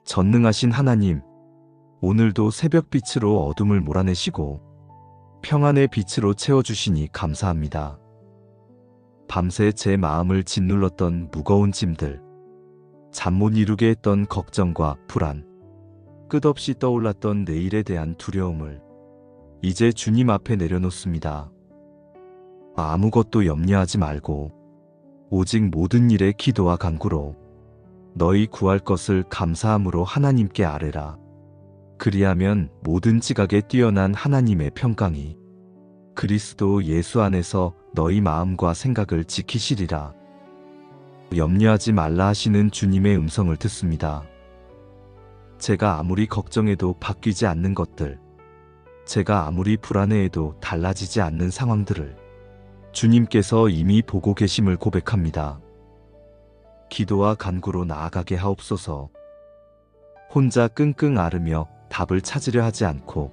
전능하신 하나님, 오늘도 새벽빛으로 어둠을 몰아내시고 평안의 빛으로 채워주시니 감사합니다. 밤새 제 마음을 짓눌렀던 무거운 짐들, 잠 못 이루게 했던 걱정과 불안, 끝없이 떠올랐던 내일에 대한 두려움을 이제 주님 앞에 내려놓습니다. 아무것도 염려하지 말고 오직 모든 일에 기도와 간구로 너희 구할 것을 감사함으로 하나님께 아뢰라. 그리하면 모든 지각에 뛰어난 하나님의 평강이 그리스도 예수 안에서 너희 마음과 생각을 지키시리라. 염려하지 말라 하시는 주님의 음성을 듣습니다. 제가 아무리 걱정해도 바뀌지 않는 것들, 제가 아무리 불안해해도 달라지지 않는 상황들을 주님께서 이미 보고 계심을 고백합니다. 기도와 간구로 나아가게 하옵소서. 혼자 끙끙 앓으며 답을 찾으려 하지 않고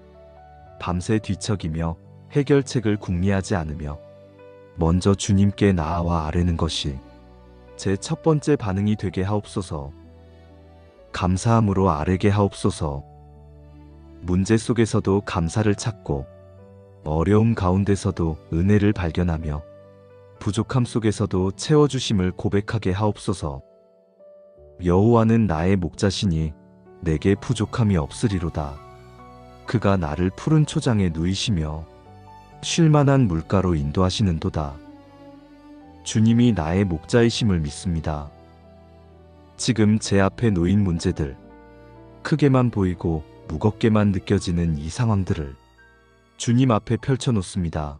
밤새 뒤척이며 해결책을 궁리하지 않으며 먼저 주님께 나아와 아뢰는 것이 제 첫 번째 반응이 되게 하옵소서. 감사함으로 아뢰게 하옵소서. 문제 속에서도 감사를 찾고 어려움 가운데서도 은혜를 발견하며 부족함 속에서도 채워주심을 고백하게 하옵소서. 여호와는 나의 목자시니 내게 부족함이 없으리로다. 그가 나를 푸른 초장에 누이시며 쉴만한 물가로 인도하시는도다. 주님이 나의 목자이심을 믿습니다. 지금 제 앞에 놓인 문제들, 크게만 보이고 무겁게만 느껴지는 이 상황들을 주님 앞에 펼쳐놓습니다.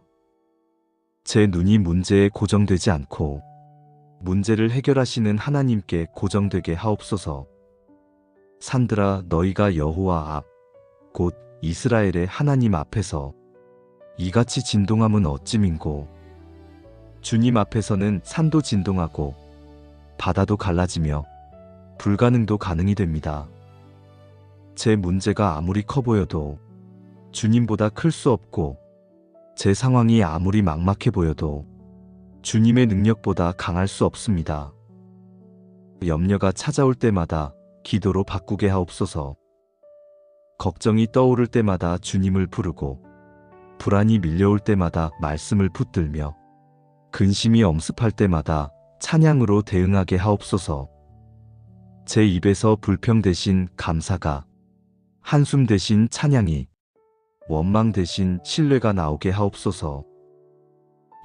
제 눈이 문제에 고정되지 않고 문제를 해결하시는 하나님께 고정되게 하옵소서. 산들아, 너희가 여호와 앞, 곧 이스라엘의 하나님 앞에서 이같이 진동함은 어찌민고. 주님 앞에서는 산도 진동하고 바다도 갈라지며 불가능도 가능이 됩니다. 제 문제가 아무리 커 보여도 주님보다 클 수 없고, 제 상황이 아무리 막막해 보여도 주님의 능력보다 강할 수 없습니다. 염려가 찾아올 때마다 기도로 바꾸게 하옵소서. 걱정이 떠오를 때마다 주님을 부르고 불안이 밀려올 때마다 말씀을 붙들며 근심이 엄습할 때마다 찬양으로 대응하게 하옵소서. 제 입에서 불평 대신 감사가, 한숨 대신 찬양이, 원망 대신 신뢰가 나오게 하옵소서.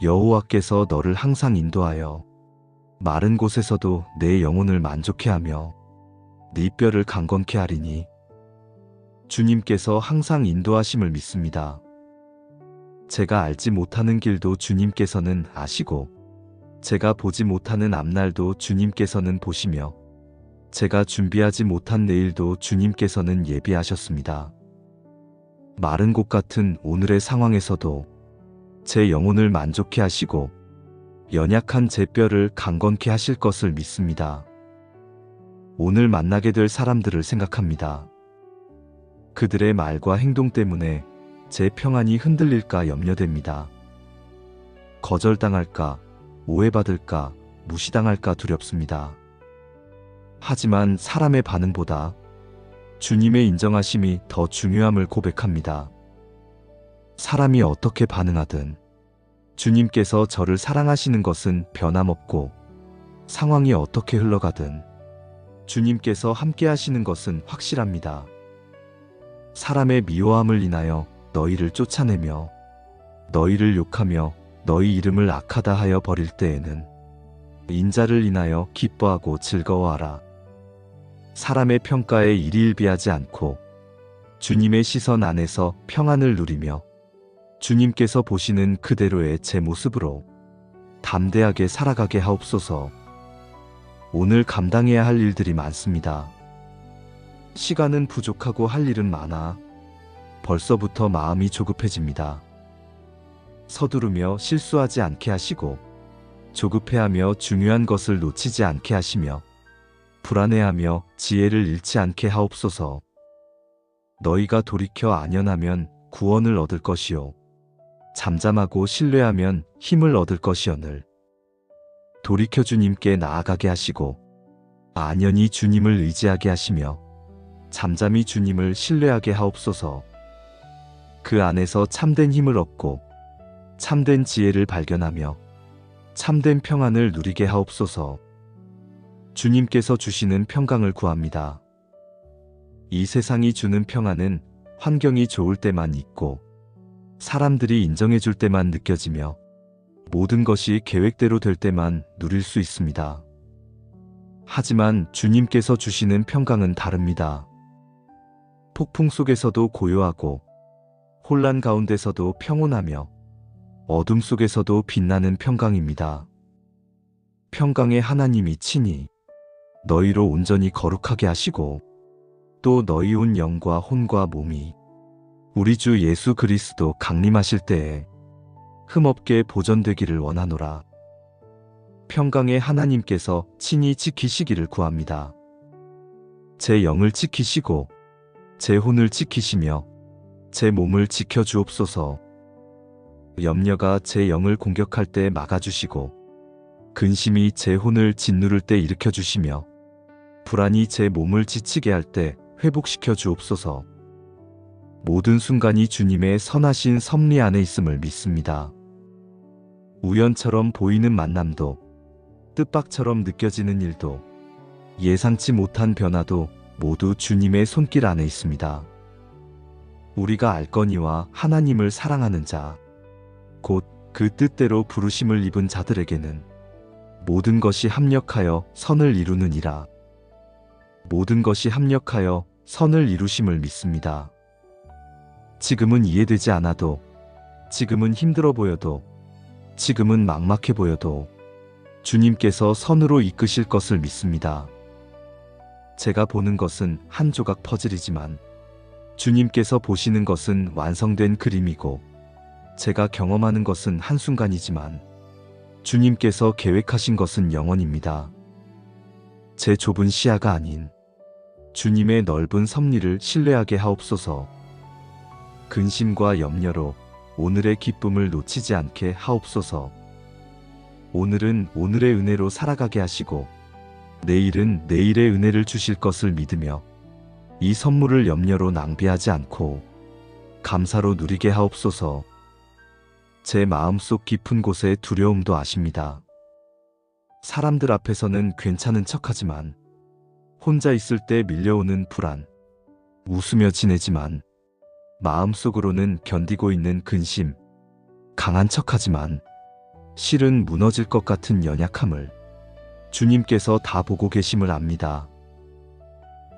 여호와께서 너를 항상 인도하여 마른 곳에서도 내 영혼을 만족해 하며 네 뼈를 강건케 하리니. 주님께서 항상 인도하심을 믿습니다. 제가 알지 못하는 길도 주님께서는 아시고 제가 보지 못하는 앞날도 주님께서는 보시며 제가 준비하지 못한 내일도 주님께서는 예비하셨습니다. 마른 곳 같은 오늘의 상황에서도 제 영혼을 만족해 하시고 연약한 제 뼈를 강건케 하실 것을 믿습니다. 오늘 만나게 될 사람들을 생각합니다. 그들의 말과 행동 때문에 제 평안이 흔들릴까 염려됩니다. 거절당할까, 오해받을까, 무시당할까 두렵습니다. 하지만 사람의 반응보다 주님의 인정하심이 더 중요함을 고백합니다. 사람이 어떻게 반응하든 주님께서 저를 사랑하시는 것은 변함없고, 상황이 어떻게 흘러가든 주님께서 함께 하시는 것은 확실합니다. 사람의 미워함을 인하여 너희를 쫓아내며 너희를 욕하며 너희 이름을 악하다 하여 버릴 때에는 인자를 인하여 기뻐하고 즐거워하라. 사람의 평가에 일희일비하지 않고 주님의 시선 안에서 평안을 누리며 주님께서 보시는 그대로의 제 모습으로 담대하게 살아가게 하옵소서. 오늘 감당해야 할 일들이 많습니다. 시간은 부족하고 할 일은 많아 벌써부터 마음이 조급해집니다. 서두르며 실수하지 않게 하시고 조급해하며 중요한 것을 놓치지 않게 하시며 불안해하며 지혜를 잃지 않게 하옵소서. 너희가 돌이켜 안연하면 구원을 얻을 것이요 잠잠하고 신뢰하면 힘을 얻을 것이오늘. 돌이켜 주님께 나아가게 하시고 안연히 주님을 의지하게 하시며 잠잠히 주님을 신뢰하게 하옵소서. 그 안에서 참된 힘을 얻고 참된 지혜를 발견하며 참된 평안을 누리게 하옵소서. 주님께서 주시는 평강을 구합니다. 이 세상이 주는 평안은 환경이 좋을 때만 있고 사람들이 인정해 줄 때만 느껴지며 모든 것이 계획대로 될 때만 누릴 수 있습니다. 하지만 주님께서 주시는 평강은 다릅니다. 폭풍 속에서도 고요하고 혼란 가운데서도 평온하며 어둠 속에서도 빛나는 평강입니다. 평강의 하나님이 친히 너희로 온전히 거룩하게 하시고 또 너희 온 영과 혼과 몸이 우리 주 예수 그리스도 강림하실 때에 흠없게 보존되기를 원하노라. 평강의 하나님께서 친히 지키시기를 구합니다. 제 영을 지키시고 제 혼을 지키시며 제 몸을 지켜주옵소서. 염려가 제 영을 공격할 때 막아주시고 근심이 제 혼을 짓누를 때 일으켜주시며 불안이 제 몸을 지치게 할 때 회복시켜 주옵소서. 모든 순간이 주님의 선하신 섭리 안에 있음을 믿습니다. 우연처럼 보이는 만남도 뜻밖처럼 느껴지는 일도 예상치 못한 변화도 모두 주님의 손길 안에 있습니다. 우리가 알거니와 하나님을 사랑하는 자, 곧 그 뜻대로 부르심을 입은 자들에게는 모든 것이 합력하여 선을 이루느니라. 모든 것이 합력하여 선을 이루심을 믿습니다. 지금은 이해되지 않아도, 지금은 힘들어 보여도, 지금은 막막해 보여도 주님께서 선으로 이끄실 것을 믿습니다. 제가 보는 것은 한 조각 퍼즐이지만 주님께서 보시는 것은 완성된 그림이고 제가 경험하는 것은 한순간이지만 주님께서 계획하신 것은 영원입니다. 제 좁은 시야가 아닌 주님의 넓은 섭리를 신뢰하게 하옵소서. 근심과 염려로 오늘의 기쁨을 놓치지 않게 하옵소서. 오늘은 오늘의 은혜로 살아가게 하시고 내일은 내일의 은혜를 주실 것을 믿으며 이 선물을 염려로 낭비하지 않고 감사로 누리게 하옵소서. 제 마음속 깊은 곳에 두려움도 아십니다. 사람들 앞에서는 괜찮은 척하지만 혼자 있을 때 밀려오는 불안, 웃으며 지내지만 마음속으로는 견디고 있는 근심, 강한 척하지만 실은 무너질 것 같은 연약함을 주님께서 다 보고 계심을 압니다.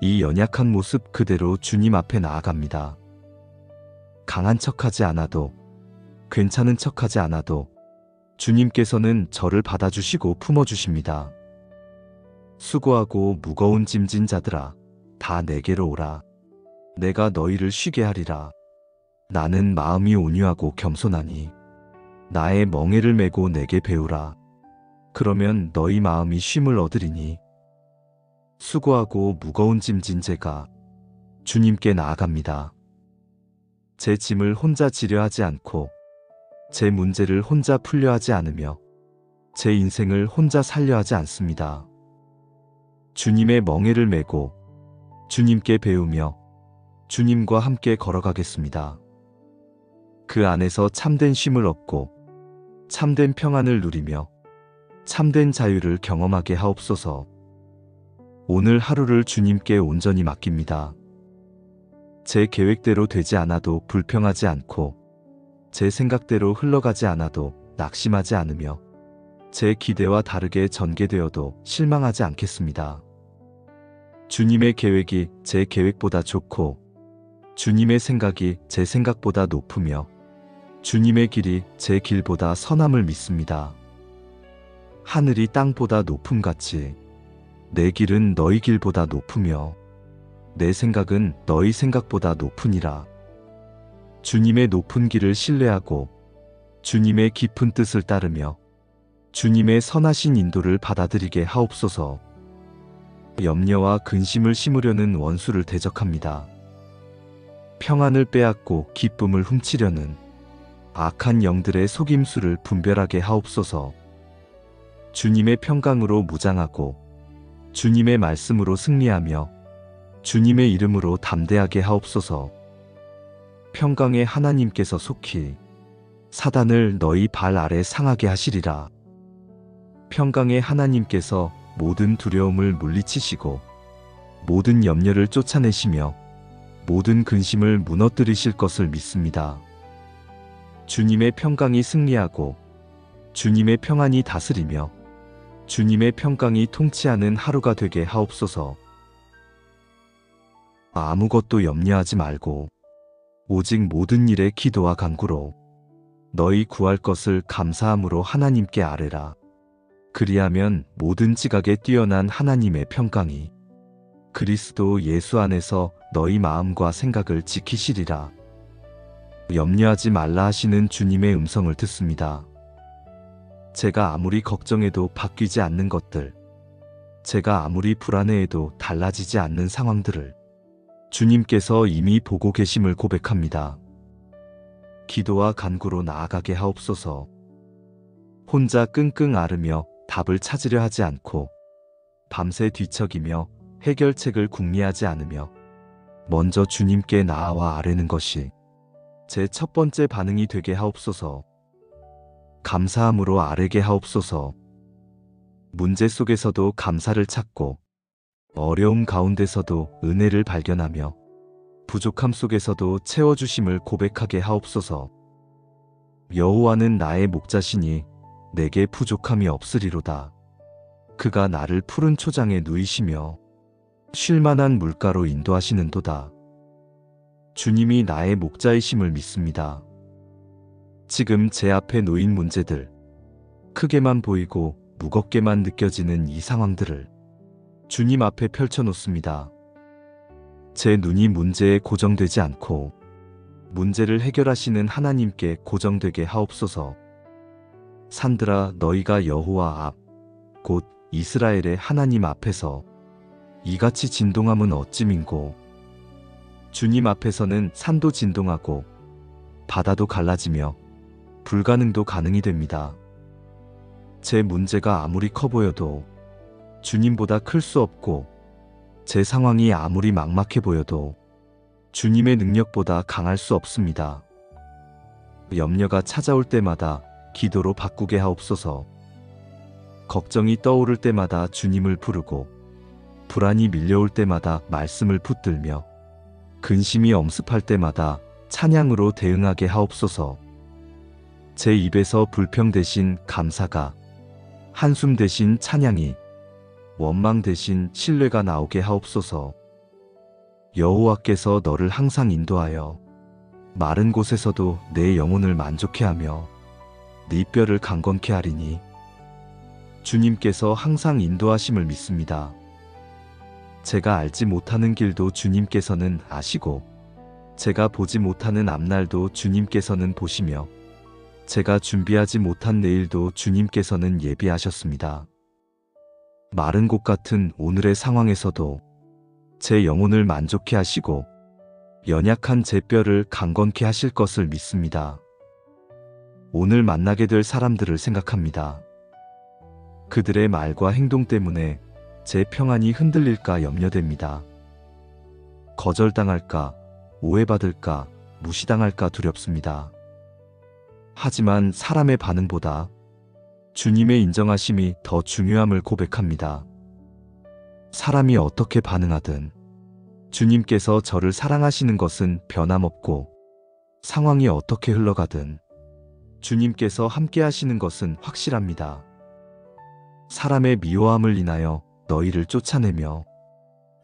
이 연약한 모습 그대로 주님 앞에 나아갑니다. 강한 척하지 않아도, 괜찮은 척하지 않아도 주님께서는 저를 받아주시고 품어주십니다. 수고하고 무거운 짐진 자들아, 다 내게로 오라. 내가 너희를 쉬게 하리라. 나는 마음이 온유하고 겸손하니 나의 멍에를 메고 내게 배우라. 그러면 너희 마음이 쉼을 얻으리니. 수고하고 무거운 짐진 제가 주님께 나아갑니다. 제 짐을 혼자 지려 하지 않고 제 문제를 혼자 풀려 하지 않으며 제 인생을 혼자 살려 하지 않습니다. 주님의 멍에를 메고 주님께 배우며 주님과 함께 걸어가겠습니다. 그 안에서 참된 쉼을 얻고 참된 평안을 누리며 참된 자유를 경험하게 하옵소서. 오늘 하루를 주님께 온전히 맡깁니다. 제 계획대로 되지 않아도 불평하지 않고 제 생각대로 흘러가지 않아도 낙심하지 않으며 제 기대와 다르게 전개되어도 실망하지 않겠습니다. 주님의 계획이 제 계획보다 좋고 주님의 생각이 제 생각보다 높으며 주님의 길이 제 길보다 선함을 믿습니다. 하늘이 땅보다 높음같이 내 길은 너희 길보다 높으며 내 생각은 너희 생각보다 높으니라. 주님의 높은 길을 신뢰하고 주님의 깊은 뜻을 따르며 주님의 선하신 인도를 받아들이게 하옵소서. 염려와 근심을 심으려는 원수를 대적합니다. 평안을 빼앗고 기쁨을 훔치려는 악한 영들의 속임수를 분별하게 하옵소서. 주님의 평강으로 무장하고 주님의 말씀으로 승리하며 주님의 이름으로 담대하게 하옵소서. 평강의 하나님께서 속히 사단을 너희 발 아래 상하게 하시리라. 평강의 하나님께서 모든 두려움을 물리치시고 모든 염려를 쫓아내시며 모든 근심을 무너뜨리실 것을 믿습니다. 주님의 평강이 승리하고 주님의 평안이 다스리며 주님의 평강이 통치하는 하루가 되게 하옵소서. 아무것도 염려하지 말고 오직 모든 일에 기도와 간구로 너희 구할 것을 감사함으로 하나님께 아뢰라. 그리하면 모든 지각에 뛰어난 하나님의 평강이 그리스도 예수 안에서 너희 마음과 생각을 지키시리라. 염려하지 말라 하시는 주님의 음성을 듣습니다. 제가 아무리 걱정해도 바뀌지 않는 것들, 제가 아무리 불안해해도 달라지지 않는 상황들을 주님께서 이미 보고 계심을 고백합니다. 기도와 간구로 나아가게 하옵소서. 혼자 끙끙 앓으며 답을 찾으려 하지 않고 밤새 뒤척이며 해결책을 궁리하지 않으며 먼저 주님께 나아와 아뢰는 것이 제 첫 번째 반응이 되게 하옵소서. 감사함으로 아뢰게 하옵소서. 문제 속에서도 감사를 찾고 어려움 가운데서도 은혜를 발견하며 부족함 속에서도 채워주심을 고백하게 하옵소서. 여호와는 나의 목자시니 내게 부족함이 없으리로다. 그가 나를 푸른 초장에 누이시며 쉴만한 물가로 인도하시는도다. 주님이 나의 목자이심을 믿습니다. 지금 제 앞에 놓인 문제들, 크게만 보이고 무겁게만 느껴지는 이 상황들을 주님 앞에 펼쳐놓습니다. 제 눈이 문제에 고정되지 않고 문제를 해결하시는 하나님께 고정되게 하옵소서. 산들아, 너희가 여호와 앞, 곧 이스라엘의 하나님 앞에서 이같이 진동함은 어찌민고. 주님 앞에서는 산도 진동하고 바다도 갈라지며 불가능도 가능이 됩니다. 제 문제가 아무리 커 보여도 주님보다 클 수 없고 제 상황이 아무리 막막해 보여도 주님의 능력보다 강할 수 없습니다. 염려가 찾아올 때마다 기도로 바꾸게 하옵소서. 걱정이 떠오를 때마다 주님을 부르고 불안이 밀려올 때마다 말씀을 붙들며 근심이 엄습할 때마다 찬양으로 대응하게 하옵소서. 제 입에서 불평 대신 감사가, 한숨 대신 찬양이, 원망 대신 신뢰가 나오게 하옵소서. 여호와께서 너를 항상 인도하여 마른 곳에서도 내 영혼을 만족해 하며 네 뼈를 강건케 하리니. 주님께서 항상 인도하심을 믿습니다. 제가 알지 못하는 길도 주님께서는 아시고 제가 보지 못하는 앞날도 주님께서는 보시며 제가 준비하지 못한 내일도 주님께서는 예비하셨습니다. 마른 곳 같은 오늘의 상황에서도 제 영혼을 만족해 하시고 연약한 제 뼈를 강건케 하실 것을 믿습니다. 오늘 만나게 될 사람들을 생각합니다. 그들의 말과 행동 때문에 제 평안이 흔들릴까 염려됩니다. 거절당할까, 오해받을까, 무시당할까 두렵습니다. 하지만 사람의 반응보다 주님의 인정하심이 더 중요함을 고백합니다. 사람이 어떻게 반응하든 주님께서 저를 사랑하시는 것은 변함없고 상황이 어떻게 흘러가든 주님께서 함께 하시는 것은 확실합니다. 사람의 미워함을 인하여 너희를 쫓아내며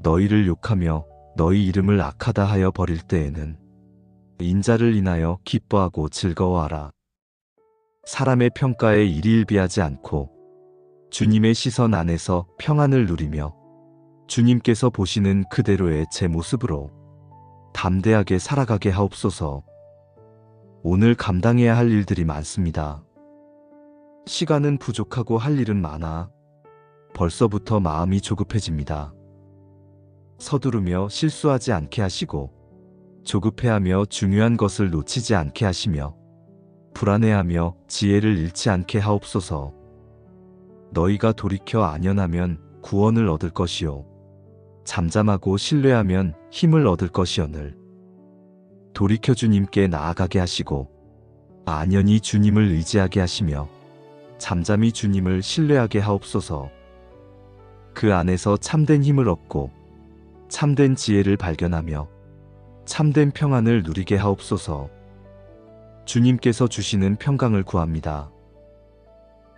너희를 욕하며 너희 이름을 악하다 하여 버릴 때에는 인자를 인하여 기뻐하고 즐거워하라. 사람의 평가에 일희일비하지 않고 주님의 시선 안에서 평안을 누리며 주님께서 보시는 그대로의 제 모습으로 담대하게 살아가게 하옵소서. 오늘 감당해야 할 일들이 많습니다. 시간은 부족하고 할 일은 많아 벌써부터 마음이 조급해집니다. 서두르며 실수하지 않게 하시고 조급해하며 중요한 것을 놓치지 않게 하시며 불안해하며 지혜를 잃지 않게 하옵소서. 너희가 돌이켜 안연하면 구원을 얻을 것이요 잠잠하고 신뢰하면 힘을 얻을 것이오늘. 돌이켜 주님께 나아가게 하시고 안연히 주님을 의지하게 하시며 잠잠히 주님을 신뢰하게 하옵소서. 그 안에서 참된 힘을 얻고 참된 지혜를 발견하며 참된 평안을 누리게 하옵소서. 주님께서 주시는 평강을 구합니다.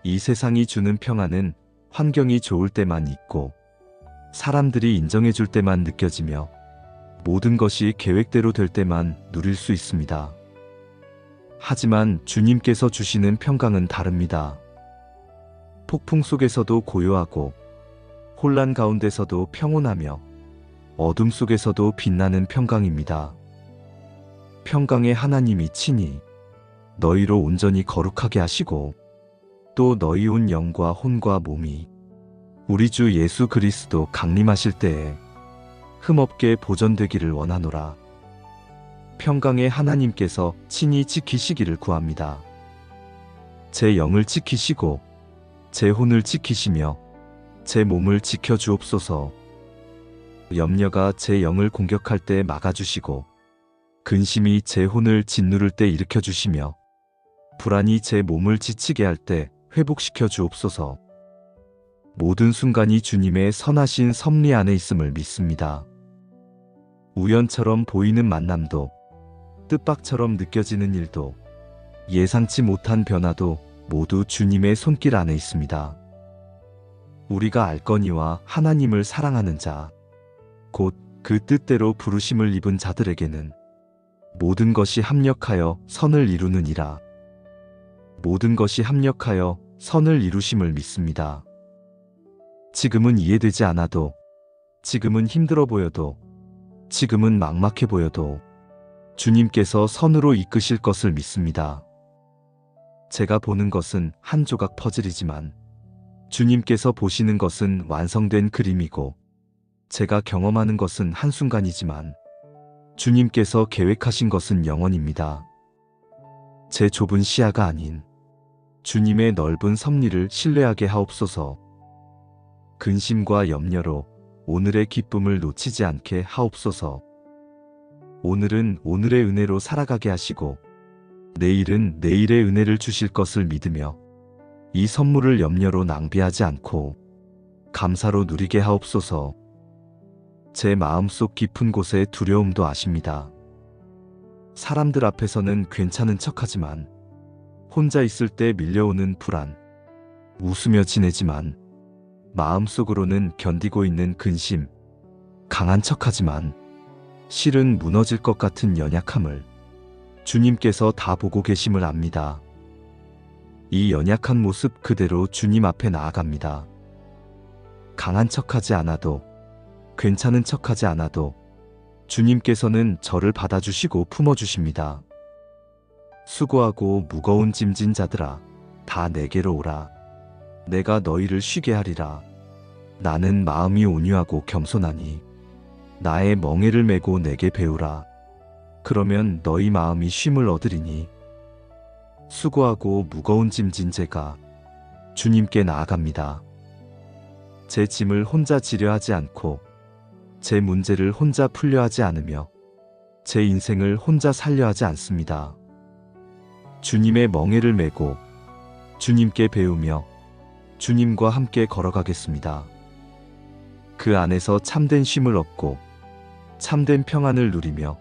이 세상이 주는 평안은 환경이 좋을 때만 있고 사람들이 인정해 줄 때만 느껴지며 모든 것이 계획대로 될 때만 누릴 수 있습니다. 하지만 주님께서 주시는 평강은 다릅니다. 폭풍 속에서도 고요하고 혼란 가운데서도 평온하며 어둠 속에서도 빛나는 평강입니다. 평강의 하나님이 친히 너희로 온전히 거룩하게 하시고 또 너희 온 영과 혼과 몸이 우리 주 예수 그리스도 강림하실 때에 흠없게 보존되기를 원하노라. 평강의 하나님께서 친히 지키시기를 구합니다. 제 영을 지키시고 제 혼을 지키시며 제 몸을 지켜주옵소서. 염려가 제 영을 공격할 때 막아주시고 근심이 제 혼을 짓누를 때 일으켜주시며 불안이 제 몸을 지치게 할 때 회복시켜 주옵소서. 모든 순간이 주님의 선하신 섭리 안에 있음을 믿습니다. 우연처럼 보이는 만남도 뜻밖처럼 느껴지는 일도 예상치 못한 변화도 모두 주님의 손길 안에 있습니다. 우리가 알거니와 하나님을 사랑하는 자, 곧 그 뜻대로 부르심을 입은 자들에게는 모든 것이 합력하여 선을 이루느니라. 모든 것이 합력하여 선을 이루심을 믿습니다. 지금은 이해되지 않아도, 지금은 힘들어 보여도, 지금은 막막해 보여도 주님께서 선으로 이끄실 것을 믿습니다. 제가 보는 것은 한 조각 퍼즐이지만 주님께서 보시는 것은 완성된 그림이고 제가 경험하는 것은 한순간이지만 주님께서 계획하신 것은 영원입니다. 제 좁은 시야가 아닌 주님의 넓은 섭리를 신뢰하게 하옵소서. 근심과 염려로 오늘의 기쁨을 놓치지 않게 하옵소서. 오늘은 오늘의 은혜로 살아가게 하시고 내일은 내일의 은혜를 주실 것을 믿으며 이 선물을 염려로 낭비하지 않고 감사로 누리게 하옵소서. 제 마음속 깊은 곳의 두려움도 아십니다. 사람들 앞에서는 괜찮은 척하지만 혼자 있을 때 밀려오는 불안, 웃으며 지내지만 마음속으로는 견디고 있는 근심, 강한 척하지만 실은 무너질 것 같은 연약함을 주님께서 다 보고 계심을 압니다. 이 연약한 모습 그대로 주님 앞에 나아갑니다. 강한 척하지 않아도, 괜찮은 척하지 않아도 주님께서는 저를 받아주시고 품어주십니다. 수고하고 무거운 짐진 자들아, 다 내게로 오라. 내가 너희를 쉬게 하리라. 나는 마음이 온유하고 겸손하니 나의 멍에를 메고 내게 배우라. 그러면 너희 마음이 쉼을 얻으리니. 수고하고 무거운 짐진 제가 주님께 나아갑니다. 제 짐을 혼자 지려 하지 않고 제 문제를 혼자 풀려 하지 않으며 제 인생을 혼자 살려 하지 않습니다. 주님의 멍에를 메고 주님께 배우며 주님과 함께 걸어가겠습니다. 그 안에서 참된 쉼을 얻고 참된 평안을 누리며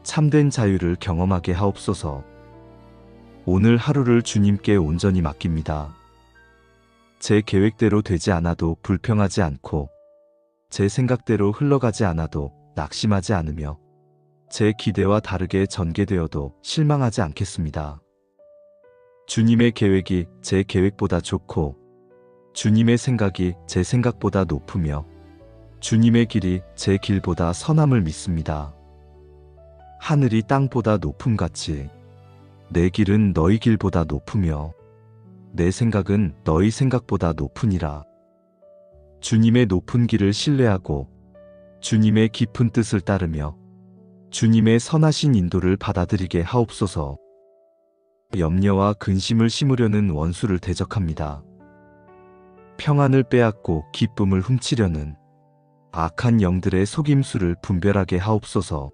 참된 자유를 경험하게 하옵소서. 오늘 하루를 주님께 온전히 맡깁니다. 제 계획대로 되지 않아도 불평하지 않고 제 생각대로 흘러가지 않아도 낙심하지 않으며 제 기대와 다르게 전개되어도 실망하지 않겠습니다. 주님의 계획이 제 계획보다 좋고 주님의 생각이 제 생각보다 높으며 주님의 길이 제 길보다 선함을 믿습니다. 하늘이 땅보다 높음같이 내 길은 너희 길보다 높으며 내 생각은 너희 생각보다 높으니라. 주님의 높은 길을 신뢰하고 주님의 깊은 뜻을 따르며 주님의 선하신 인도를 받아들이게 하옵소서. 염려와 근심을 심으려는 원수를 대적합니다. 평안을 빼앗고 기쁨을 훔치려는 악한 영들의 속임수를 분별하게 하옵소서.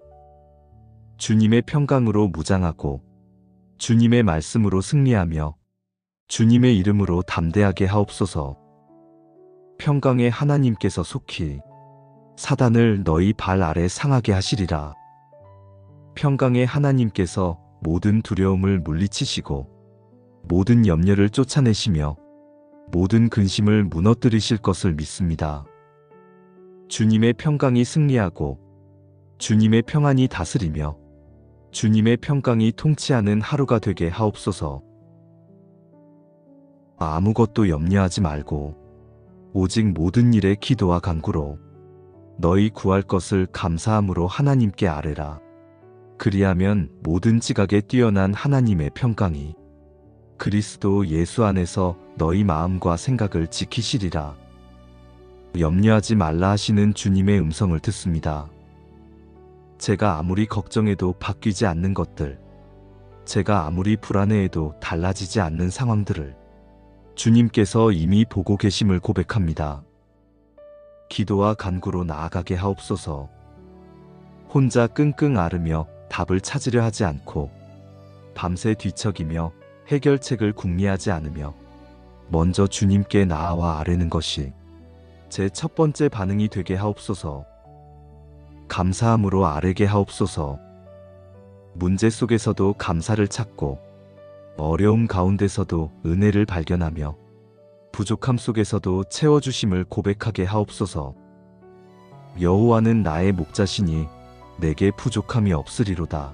주님의 평강으로 무장하고 주님의 말씀으로 승리하며 주님의 이름으로 담대하게 하옵소서. 평강의 하나님께서 속히 사단을 너희 발 아래 상하게 하시리라. 평강의 하나님께서 모든 두려움을 물리치시고 모든 염려를 쫓아내시며 모든 근심을 무너뜨리실 것을 믿습니다. 주님의 평강이 승리하고 주님의 평안이 다스리며 주님의 평강이 통치하는 하루가 되게 하옵소서. 아무것도 염려하지 말고 오직 모든 일에 기도와 간구로 너희 구할 것을 감사함으로 하나님께 아뢰라. 그리하면 모든 지각에 뛰어난 하나님의 평강이 그리스도 예수 안에서 너희 마음과 생각을 지키시리라. 염려하지 말라 하시는 주님의 음성을 듣습니다. 제가 아무리 걱정해도 바뀌지 않는 것들, 제가 아무리 불안해해도 달라지지 않는 상황들을 주님께서 이미 보고 계심을 고백합니다. 기도와 간구로 나아가게 하옵소서. 혼자 끙끙 앓으며 답을 찾으려 하지 않고 밤새 뒤척이며 해결책을 궁리하지 않으며 먼저 주님께 나아와 아뢰는 것이 제 첫 번째 반응이 되게 하옵소서. 감사함으로 아뢰게 하옵소서. 문제 속에서도 감사를 찾고 어려움 가운데서도 은혜를 발견하며 부족함 속에서도 채워주심을 고백하게 하옵소서. 여호와는 나의 목자시니 내게 부족함이 없으리로다.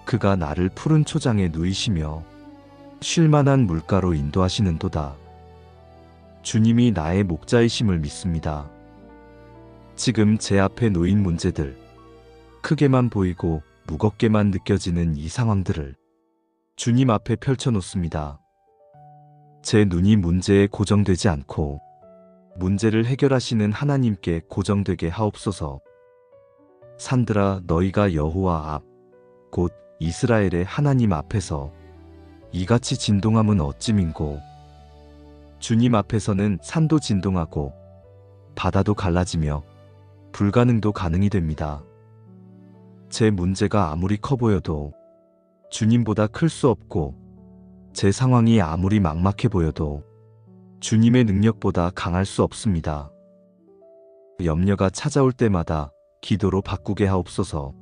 그가 나를 푸른 초장에 누이시며 쉴만한 물가로 인도하시는도다. 주님이 나의 목자이심을 믿습니다. 지금 제 앞에 놓인 문제들, 크게만 보이고 무겁게만 느껴지는 이 상황들을 주님 앞에 펼쳐놓습니다. 제 눈이 문제에 고정되지 않고 문제를 해결하시는 하나님께 고정되게 하옵소서. 산들아, 너희가 여호와 앞, 곧 이스라엘의 하나님 앞에서 이같이 진동함은 어찌민고. 주님 앞에서는 산도 진동하고 바다도 갈라지며 불가능도 가능이 됩니다. 제 문제가 아무리 커 보여도 주님보다 클 수 없고 제 상황이 아무리 막막해 보여도 주님의 능력보다 강할 수 없습니다. 염려가 찾아올 때마다 기도로 바꾸게 하옵소서.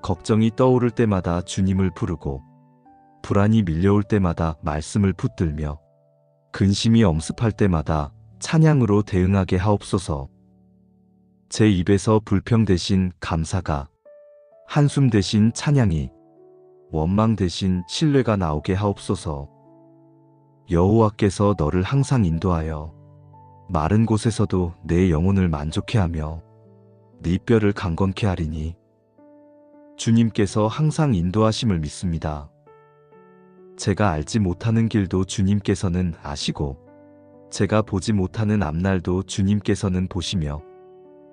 걱정이 떠오를 때마다 주님을 부르고 불안이 밀려올 때마다 말씀을 붙들며 근심이 엄습할 때마다 찬양으로 대응하게 하옵소서. 제 입에서 불평 대신 감사가, 한숨 대신 찬양이, 원망 대신 신뢰가 나오게 하옵소서. 여호와께서 너를 항상 인도하여 마른 곳에서도 내 영혼을 만족해 하며 네 뼈를 강건케 하리니. 주님께서 항상 인도하심을 믿습니다. 제가 알지 못하는 길도 주님께서는 아시고 제가 보지 못하는 앞날도 주님께서는 보시며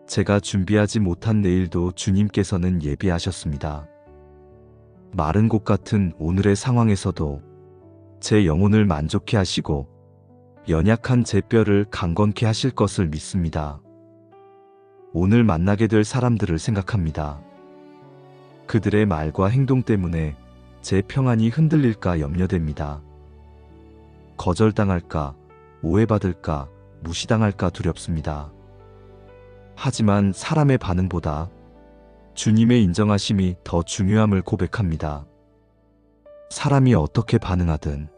제가 준비하지 못한 내일도 주님께서는 예비하셨습니다. 마른 곳 같은 오늘의 상황에서도 제 영혼을 만족해 하시고 연약한 제 뼈를 강건케 하실 것을 믿습니다. 오늘 만나게 될 사람들을 생각합니다. 그들의 말과 행동 때문에 제 평안이 흔들릴까 염려됩니다. 거절당할까, 오해받을까, 무시당할까 두렵습니다. 하지만 사람의 반응보다 주님의 인정하심이 더 중요함을 고백합니다. 사람이 어떻게 반응하든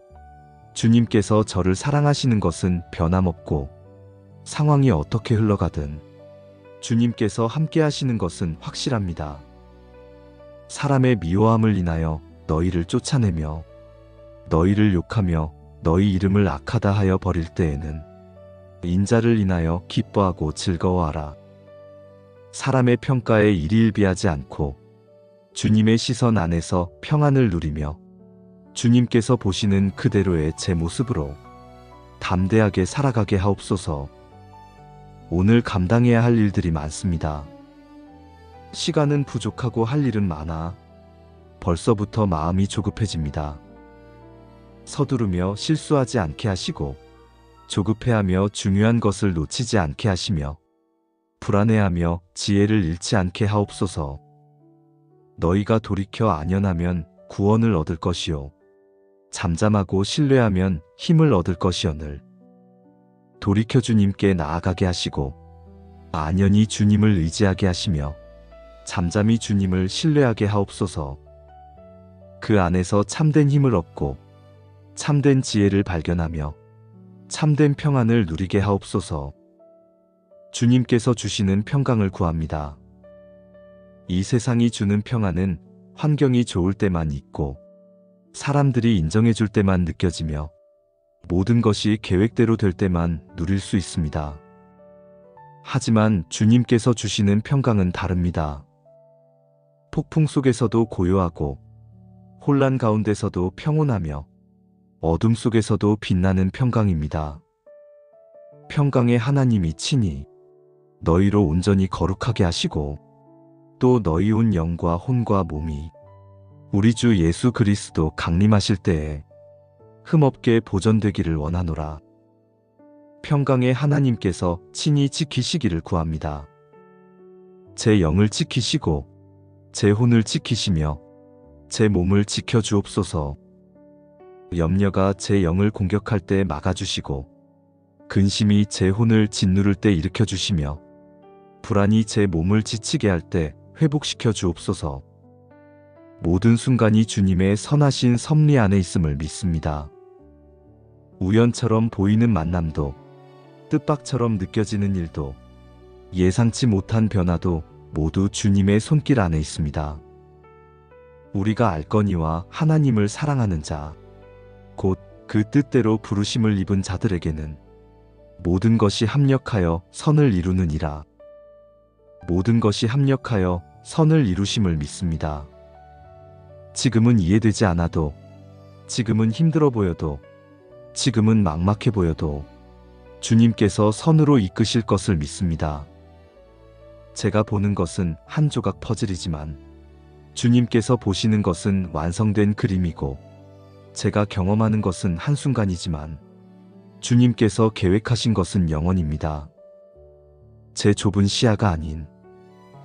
주님께서 저를 사랑하시는 것은 변함없고 상황이 어떻게 흘러가든 주님께서 함께 하시는 것은 확실합니다. 사람의 미워함을 인하여 너희를 쫓아내며 너희를 욕하며 너희 이름을 악하다 하여 버릴 때에는 인자를 인하여 기뻐하고 즐거워하라. 사람의 평가에 일희일비하지 않고 주님의 시선 안에서 평안을 누리며 주님께서 보시는 그대로의 제 모습으로 담대하게 살아가게 하옵소서. 오늘 감당해야 할 일들이 많습니다. 시간은 부족하고 할 일은 많아 벌써부터 마음이 조급해집니다. 서두르며 실수하지 않게 하시고 조급해하며 중요한 것을 놓치지 않게 하시며 불안해하며 지혜를 잃지 않게 하옵소서. 너희가 돌이켜 안연하면 구원을 얻을 것이요 잠잠하고 신뢰하면 힘을 얻을 것이오늘. 돌이켜 주님께 나아가게 하시고 안연히 주님을 의지하게 하시며 잠잠히 주님을 신뢰하게 하옵소서. 그 안에서 참된 힘을 얻고 참된 지혜를 발견하며 참된 평안을 누리게 하옵소서. 주님께서 주시는 평강을 구합니다. 이 세상이 주는 평안은 환경이 좋을 때만 있고 사람들이 인정해 줄 때만 느껴지며 모든 것이 계획대로 될 때만 누릴 수 있습니다. 하지만 주님께서 주시는 평강은 다릅니다. 폭풍 속에서도 고요하고 혼란 가운데서도 평온하며 어둠 속에서도 빛나는 평강입니다. 평강의 하나님이 친히 너희로 온전히 거룩하게 하시고 또 너희 온 영과 혼과 몸이 우리 주 예수 그리스도 강림하실 때에 흠없게 보존되기를 원하노라. 평강의 하나님께서 친히 지키시기를 구합니다. 제 영을 지키시고 제 혼을 지키시며 제 몸을 지켜주옵소서. 염려가 제 영을 공격할 때 막아주시고 근심이 제 혼을 짓누를 때 일으켜주시며 불안이 제 몸을 지치게 할 때 회복시켜 주옵소서. 모든 순간이 주님의 선하신 섭리 안에 있음을 믿습니다. 우연처럼 보이는 만남도 뜻밖처럼 느껴지는 일도 예상치 못한 변화도 모두 주님의 손길 안에 있습니다. 우리가 알거니와 하나님을 사랑하는 자, 곧 그 뜻대로 부르심을 입은 자들에게는 모든 것이 합력하여 선을 이루느니라. 모든 것이 합력하여 선을 이루심을 믿습니다. 지금은 이해되지 않아도, 지금은 힘들어 보여도, 지금은 막막해 보여도 주님께서 선으로 이끄실 것을 믿습니다. 제가 보는 것은 한 조각 퍼즐이지만 주님께서 보시는 것은 완성된 그림이고 제가 경험하는 것은 한순간이지만 주님께서 계획하신 것은 영원입니다. 제 좁은 시야가 아닌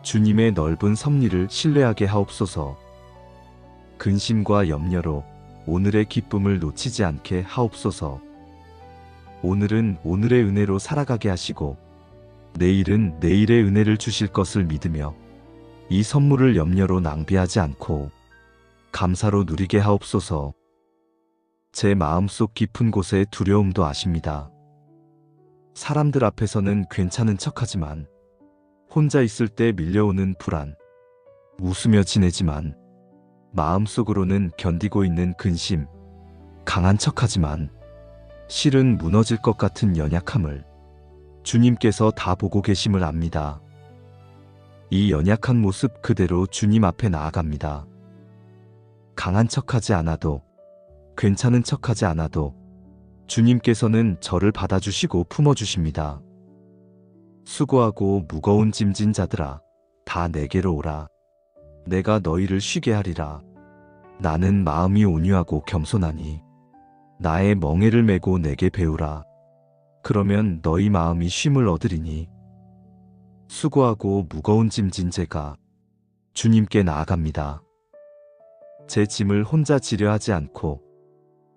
주님의 넓은 섭리를 신뢰하게 하옵소서. 근심과 염려로 오늘의 기쁨을 놓치지 않게 하옵소서. 오늘은 오늘의 은혜로 살아가게 하시고 내일은 내일의 은혜를 주실 것을 믿으며 이 선물을 염려로 낭비하지 않고 감사로 누리게 하옵소서. 제 마음속 깊은 곳에 두려움도 아십니다. 사람들 앞에서는 괜찮은 척하지만 혼자 있을 때 밀려오는 불안, 웃으며 지내지만 마음속으로는 견디고 있는 근심, 강한 척하지만 실은 무너질 것 같은 연약함을 주님께서 다 보고 계심을 압니다. 이 연약한 모습 그대로 주님 앞에 나아갑니다. 강한 척하지 않아도, 괜찮은 척하지 않아도 주님께서는 저를 받아주시고 품어주십니다. 수고하고 무거운 짐진 자들아, 다 내게로 오라. 내가 너희를 쉬게 하리라. 나는 마음이 온유하고 겸손하니 나의 멍에를 메고 내게 배우라. 그러면 너희 마음이 쉼을 얻으리니. 수고하고 무거운 짐진 제가 주님께 나아갑니다. 제 짐을 혼자 지려 하지 않고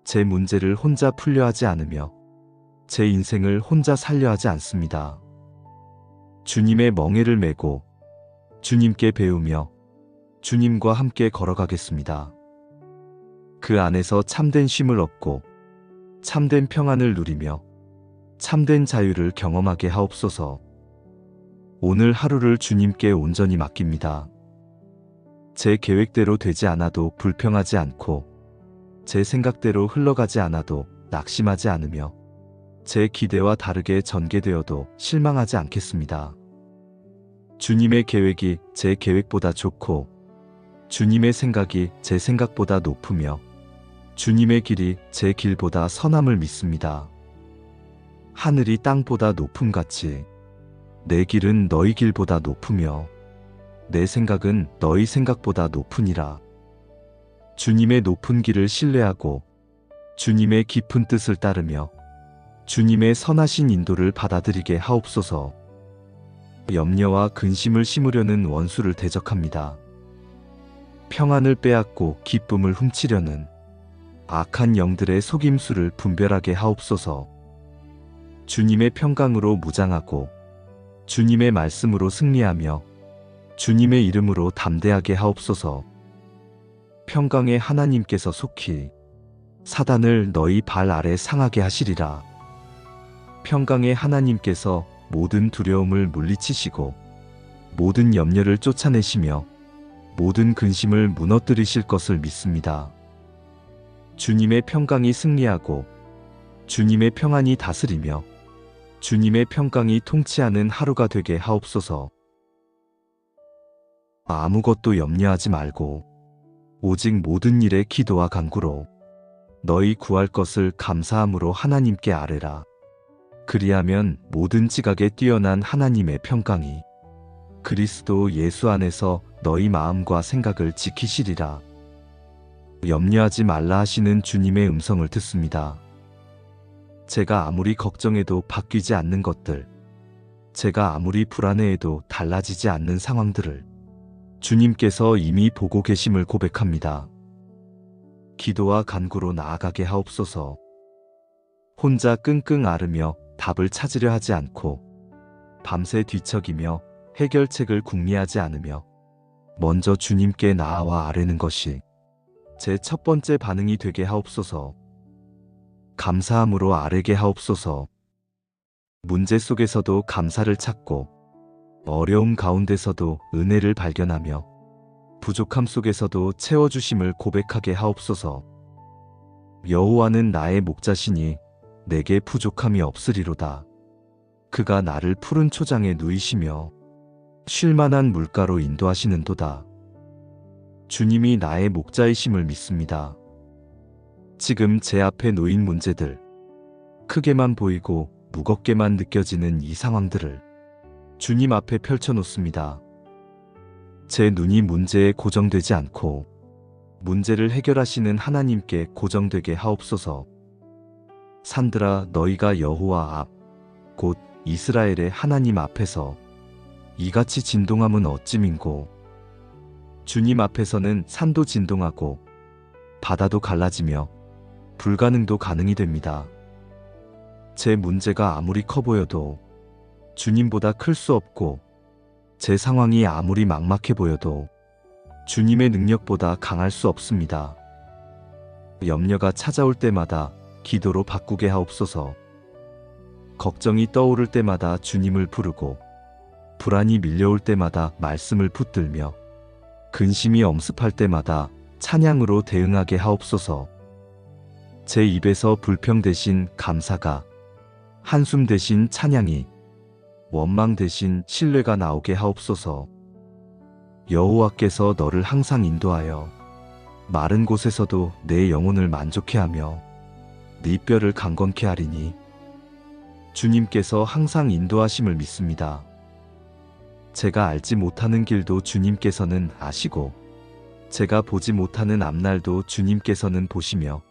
제 문제를 혼자 풀려 하지 않으며 제 인생을 혼자 살려 하지 않습니다. 주님의 멍에를 메고 주님께 배우며 주님과 함께 걸어가겠습니다. 그 안에서 참된 쉼을 얻고 참된 평안을 누리며 참된 자유를 경험하게 하옵소서. 오늘 하루를 주님께 온전히 맡깁니다. 제 계획대로 되지 않아도 불평하지 않고 제 생각대로 흘러가지 않아도 낙심하지 않으며 제 기대와 다르게 전개되어도 실망하지 않겠습니다. 주님의 계획이 제 계획보다 좋고 주님의 생각이 제 생각보다 높으며 주님의 길이 제 길보다 선함을 믿습니다. 하늘이 땅보다 높음같이 내 길은 너희 길보다 높으며 내 생각은 너희 생각보다 높으니라. 주님의 높은 길을 신뢰하고 주님의 깊은 뜻을 따르며 주님의 선하신 인도를 받아들이게 하옵소서. 염려와 근심을 심으려는 원수를 대적합니다. 평안을 빼앗고 기쁨을 훔치려는 악한 영들의 속임수를 분별하게 하옵소서. 주님의 평강으로 무장하고 주님의 말씀으로 승리하며 주님의 이름으로 담대하게 하옵소서. 평강의 하나님께서 속히 사단을 너희 발 아래 상하게 하시리라. 평강의 하나님께서 모든 두려움을 물리치시고 모든 염려를 쫓아내시며 모든 근심을 무너뜨리실 것을 믿습니다. 주님의 평강이 승리하고 주님의 평안이 다스리며 주님의 평강이 통치하는 하루가 되게 하옵소서. 아무것도 염려하지 말고 오직 모든 일에 기도와 간구로 너희 구할 것을 감사함으로 하나님께 아뢰라. 그리하면 모든 지각에 뛰어난 하나님의 평강이 그리스도 예수 안에서 너희 마음과 생각을 지키시리라. 염려하지 말라 하시는 주님의 음성을 듣습니다. 제가 아무리 걱정해도 바뀌지 않는 것들, 제가 아무리 불안해해도 달라지지 않는 상황들을 주님께서 이미 보고 계심을 고백합니다. 기도와 간구로 나아가게 하옵소서. 혼자 끙끙 앓으며 답을 찾으려 하지 않고 밤새 뒤척이며 해결책을 궁리하지 않으며 먼저 주님께 나아와 아뢰는 것이 제 첫 번째 반응이 되게 하옵소서. 감사함으로 아뢰게 하옵소서. 문제 속에서도 감사를 찾고 어려움 가운데서도 은혜를 발견하며 부족함 속에서도 채워주심을 고백하게 하옵소서. 여호와는 나의 목자시니 내게 부족함이 없으리로다. 그가 나를 푸른 초장에 누이시며 쉴만한 물가로 인도하시는도다. 주님이 나의 목자이심을 믿습니다. 지금 제 앞에 놓인 문제들, 크게만 보이고 무겁게만 느껴지는 이 상황들을 주님 앞에 펼쳐놓습니다. 제 눈이 문제에 고정되지 않고 문제를 해결하시는 하나님께 고정되게 하옵소서. 산들아, 너희가 여호와 앞, 곧 이스라엘의 하나님 앞에서 이같이 진동함은 어찌민고. 주님 앞에서는 산도 진동하고 바다도 갈라지며 불가능도 가능이 됩니다. 제 문제가 아무리 커 보여도 주님보다 클 수 없고 제 상황이 아무리 막막해 보여도 주님의 능력보다 강할 수 없습니다. 염려가 찾아올 때마다 기도로 바꾸게 하옵소서. 걱정이 떠오를 때마다 주님을 부르고 불안이 밀려올 때마다 말씀을 붙들며 근심이 엄습할 때마다 찬양으로 대응하게 하옵소서. 제 입에서 불평 대신 감사가, 한숨 대신 찬양이, 원망 대신 신뢰가 나오게 하옵소서. 여호와께서 너를 항상 인도하여 마른 곳에서도 내 영혼을 만족해 하며 네 뼈를 강건케 하리니. 주님께서 항상 인도하심을 믿습니다. 제가 알지 못하는 길도 주님께서는 아시고 제가 보지 못하는 앞날도 주님께서는 보시며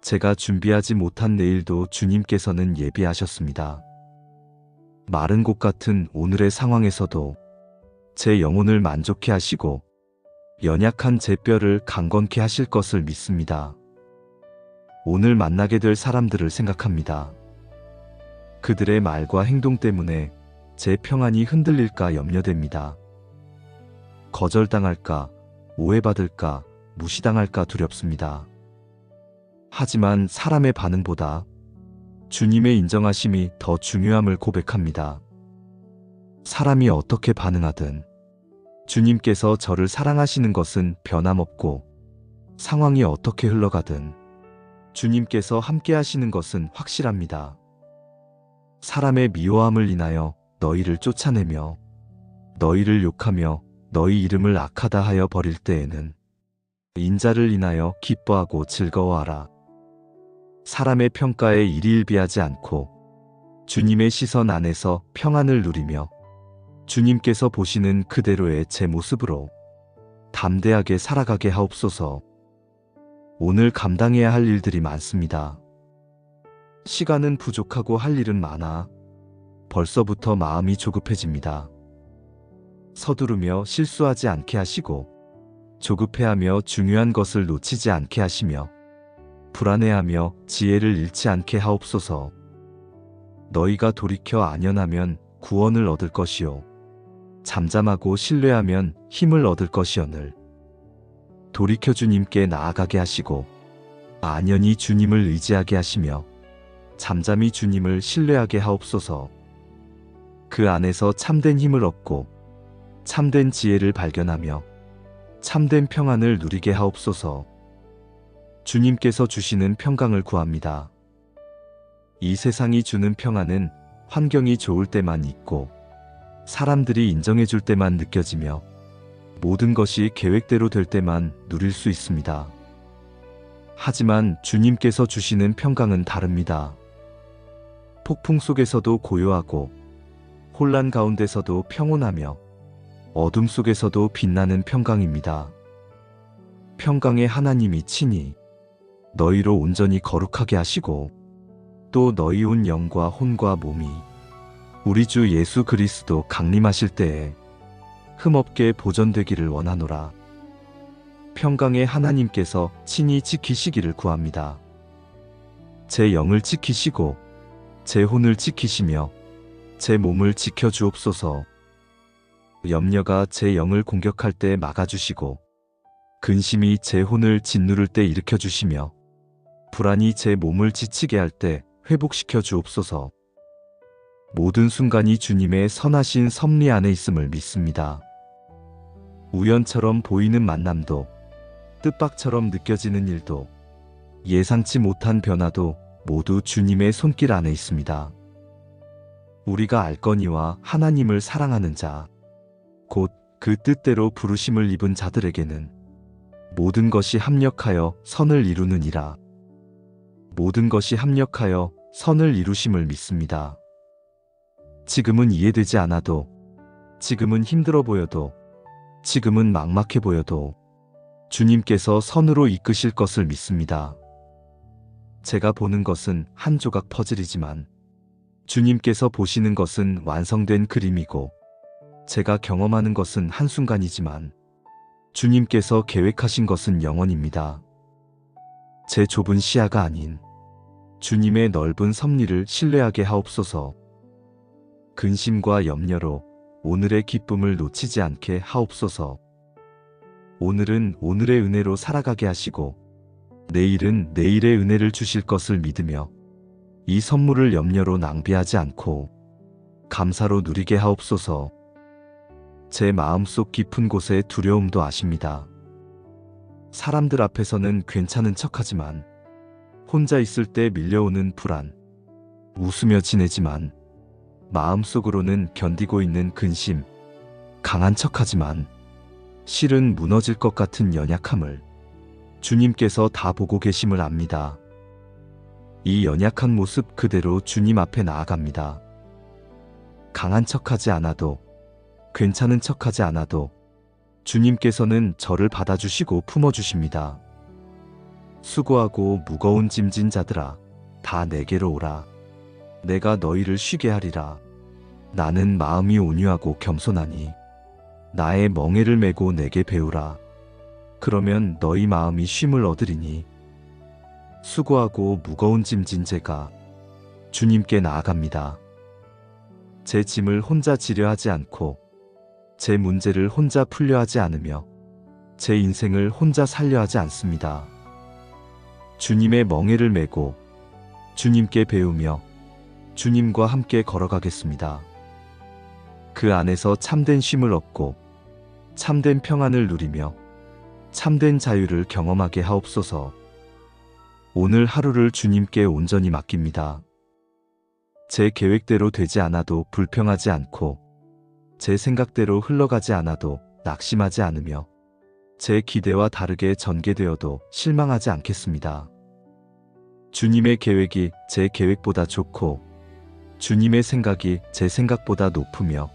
제가 준비하지 못한 내일도 주님께서는 예비하셨습니다. 마른 곳 같은 오늘의 상황에서도 제 영혼을 만족해 하시고 연약한 제 뼈를 강건케 하실 것을 믿습니다. 오늘 만나게 될 사람들을 생각합니다. 그들의 말과 행동 때문에 제 평안이 흔들릴까 염려됩니다. 거절당할까, 오해받을까, 무시당할까 두렵습니다. 하지만 사람의 반응보다 주님의 인정하심이 더 중요함을 고백합니다. 사람이 어떻게 반응하든 주님께서 저를 사랑하시는 것은 변함없고 상황이 어떻게 흘러가든 주님께서 함께 하시는 것은 확실합니다. 사람의 미워함을 인하여 너희를 쫓아내며 너희를 욕하며 너희 이름을 악하다 하여 버릴 때에는 인자를 인하여 기뻐하고 즐거워하라. 사람의 평가에 일희일비하지 않고 주님의 시선 안에서 평안을 누리며 주님께서 보시는 그대로의 제 모습으로 담대하게 살아가게 하옵소서. 오늘 감당해야 할 일들이 많습니다. 시간은 부족하고 할 일은 많아 벌써부터 마음이 조급해집니다. 서두르며 실수하지 않게 하시고 조급해하며 중요한 것을 놓치지 않게 하시며 불안해하며 지혜를 잃지 않게 하옵소서. 너희가 돌이켜 안연하면 구원을 얻을 것이요 잠잠하고 신뢰하면 힘을 얻을 것이오늘. 돌이켜 주님께 나아가게 하시고 안연히 주님을 의지하게 하시며 잠잠히 주님을 신뢰하게 하옵소서. 그 안에서 참된 힘을 얻고 참된 지혜를 발견하며 참된 평안을 누리게 하옵소서. 주님께서 주시는 평강을 구합니다. 이 세상이 주는 평안은 환경이 좋을 때만 있고 사람들이 인정해 줄 때만 느껴지며 모든 것이 계획대로 될 때만 누릴 수 있습니다. 하지만 주님께서 주시는 평강은 다릅니다. 폭풍 속에서도 고요하고 혼란 가운데서도 평온하며 어둠 속에서도 빛나는 평강입니다. 평강의 하나님이 친히 너희로 온전히 거룩하게 하시고 또 너희 온 영과 혼과 몸이 우리 주 예수 그리스도 강림하실 때에 흠없게 보존되기를 원하노라. 평강의 하나님께서 친히 지키시기를 구합니다. 제 영을 지키시고 제 혼을 지키시며 제 몸을 지켜주옵소서. 염려가 제 영을 공격할 때 막아주시고 근심이 제 혼을 짓누를 때 일으켜주시며 불안이 제 몸을 지치게 할 때 회복시켜 주옵소서. 모든 순간이 주님의 선하신 섭리 안에 있음을 믿습니다. 우연처럼 보이는 만남도 뜻밖처럼 느껴지는 일도 예상치 못한 변화도 모두 주님의 손길 안에 있습니다. 우리가 알거니와 하나님을 사랑하는 자, 곧 그 뜻대로 부르심을 입은 자들에게는 모든 것이 합력하여 선을 이루느니라. 모든 것이 합력하여 선을 이루심을 믿습니다. 지금은 이해되지 않아도, 지금은 힘들어 보여도, 지금은 막막해 보여도 주님께서 선으로 이끄실 것을 믿습니다. 제가 보는 것은 한 조각 퍼즐이지만 주님께서 보시는 것은 완성된 그림이고 제가 경험하는 것은 한순간이지만 주님께서 계획하신 것은 영원입니다. 제 좁은 시야가 아닌 주님의 넓은 섭리를 신뢰하게 하옵소서. 근심과 염려로 오늘의 기쁨을 놓치지 않게 하옵소서. 오늘은 오늘의 은혜로 살아가게 하시고 내일은 내일의 은혜를 주실 것을 믿으며 이 선물을 염려로 낭비하지 않고 감사로 누리게 하옵소서. 제 마음속 깊은 곳에 두려움도 아십니다. 사람들 앞에서는 괜찮은 척하지만 혼자 있을 때 밀려오는 불안, 웃으며 지내지만 마음속으로는 견디고 있는 근심, 강한 척하지만 실은 무너질 것 같은 연약함을 주님께서 다 보고 계심을 압니다. 이 연약한 모습 그대로 주님 앞에 나아갑니다. 강한 척하지 않아도, 괜찮은 척하지 않아도 주님께서는 저를 받아주시고 품어주십니다. 수고하고 무거운 짐진 자들아, 다 내게로 오라. 내가 너희를 쉬게 하리라. 나는 마음이 온유하고 겸손하니 나의 멍에를 메고 내게 배우라. 그러면 너희 마음이 쉼을 얻으리니. 수고하고 무거운 짐진 제가 주님께 나아갑니다. 제 짐을 혼자 지려 하지 않고 제 문제를 혼자 풀려 하지 않으며 제 인생을 혼자 살려 하지 않습니다. 주님의 멍에를 메고 주님께 배우며 주님과 함께 걸어가겠습니다. 그 안에서 참된 쉼을 얻고 참된 평안을 누리며 참된 자유를 경험하게 하옵소서. 오늘 하루를 주님께 온전히 맡깁니다. 제 계획대로 되지 않아도 불평하지 않고 제 생각대로 흘러가지 않아도 낙심하지 않으며 제 기대와 다르게 전개되어도 실망하지 않겠습니다. 주님의 계획이 제 계획보다 좋고 주님의 생각이 제 생각보다 높으며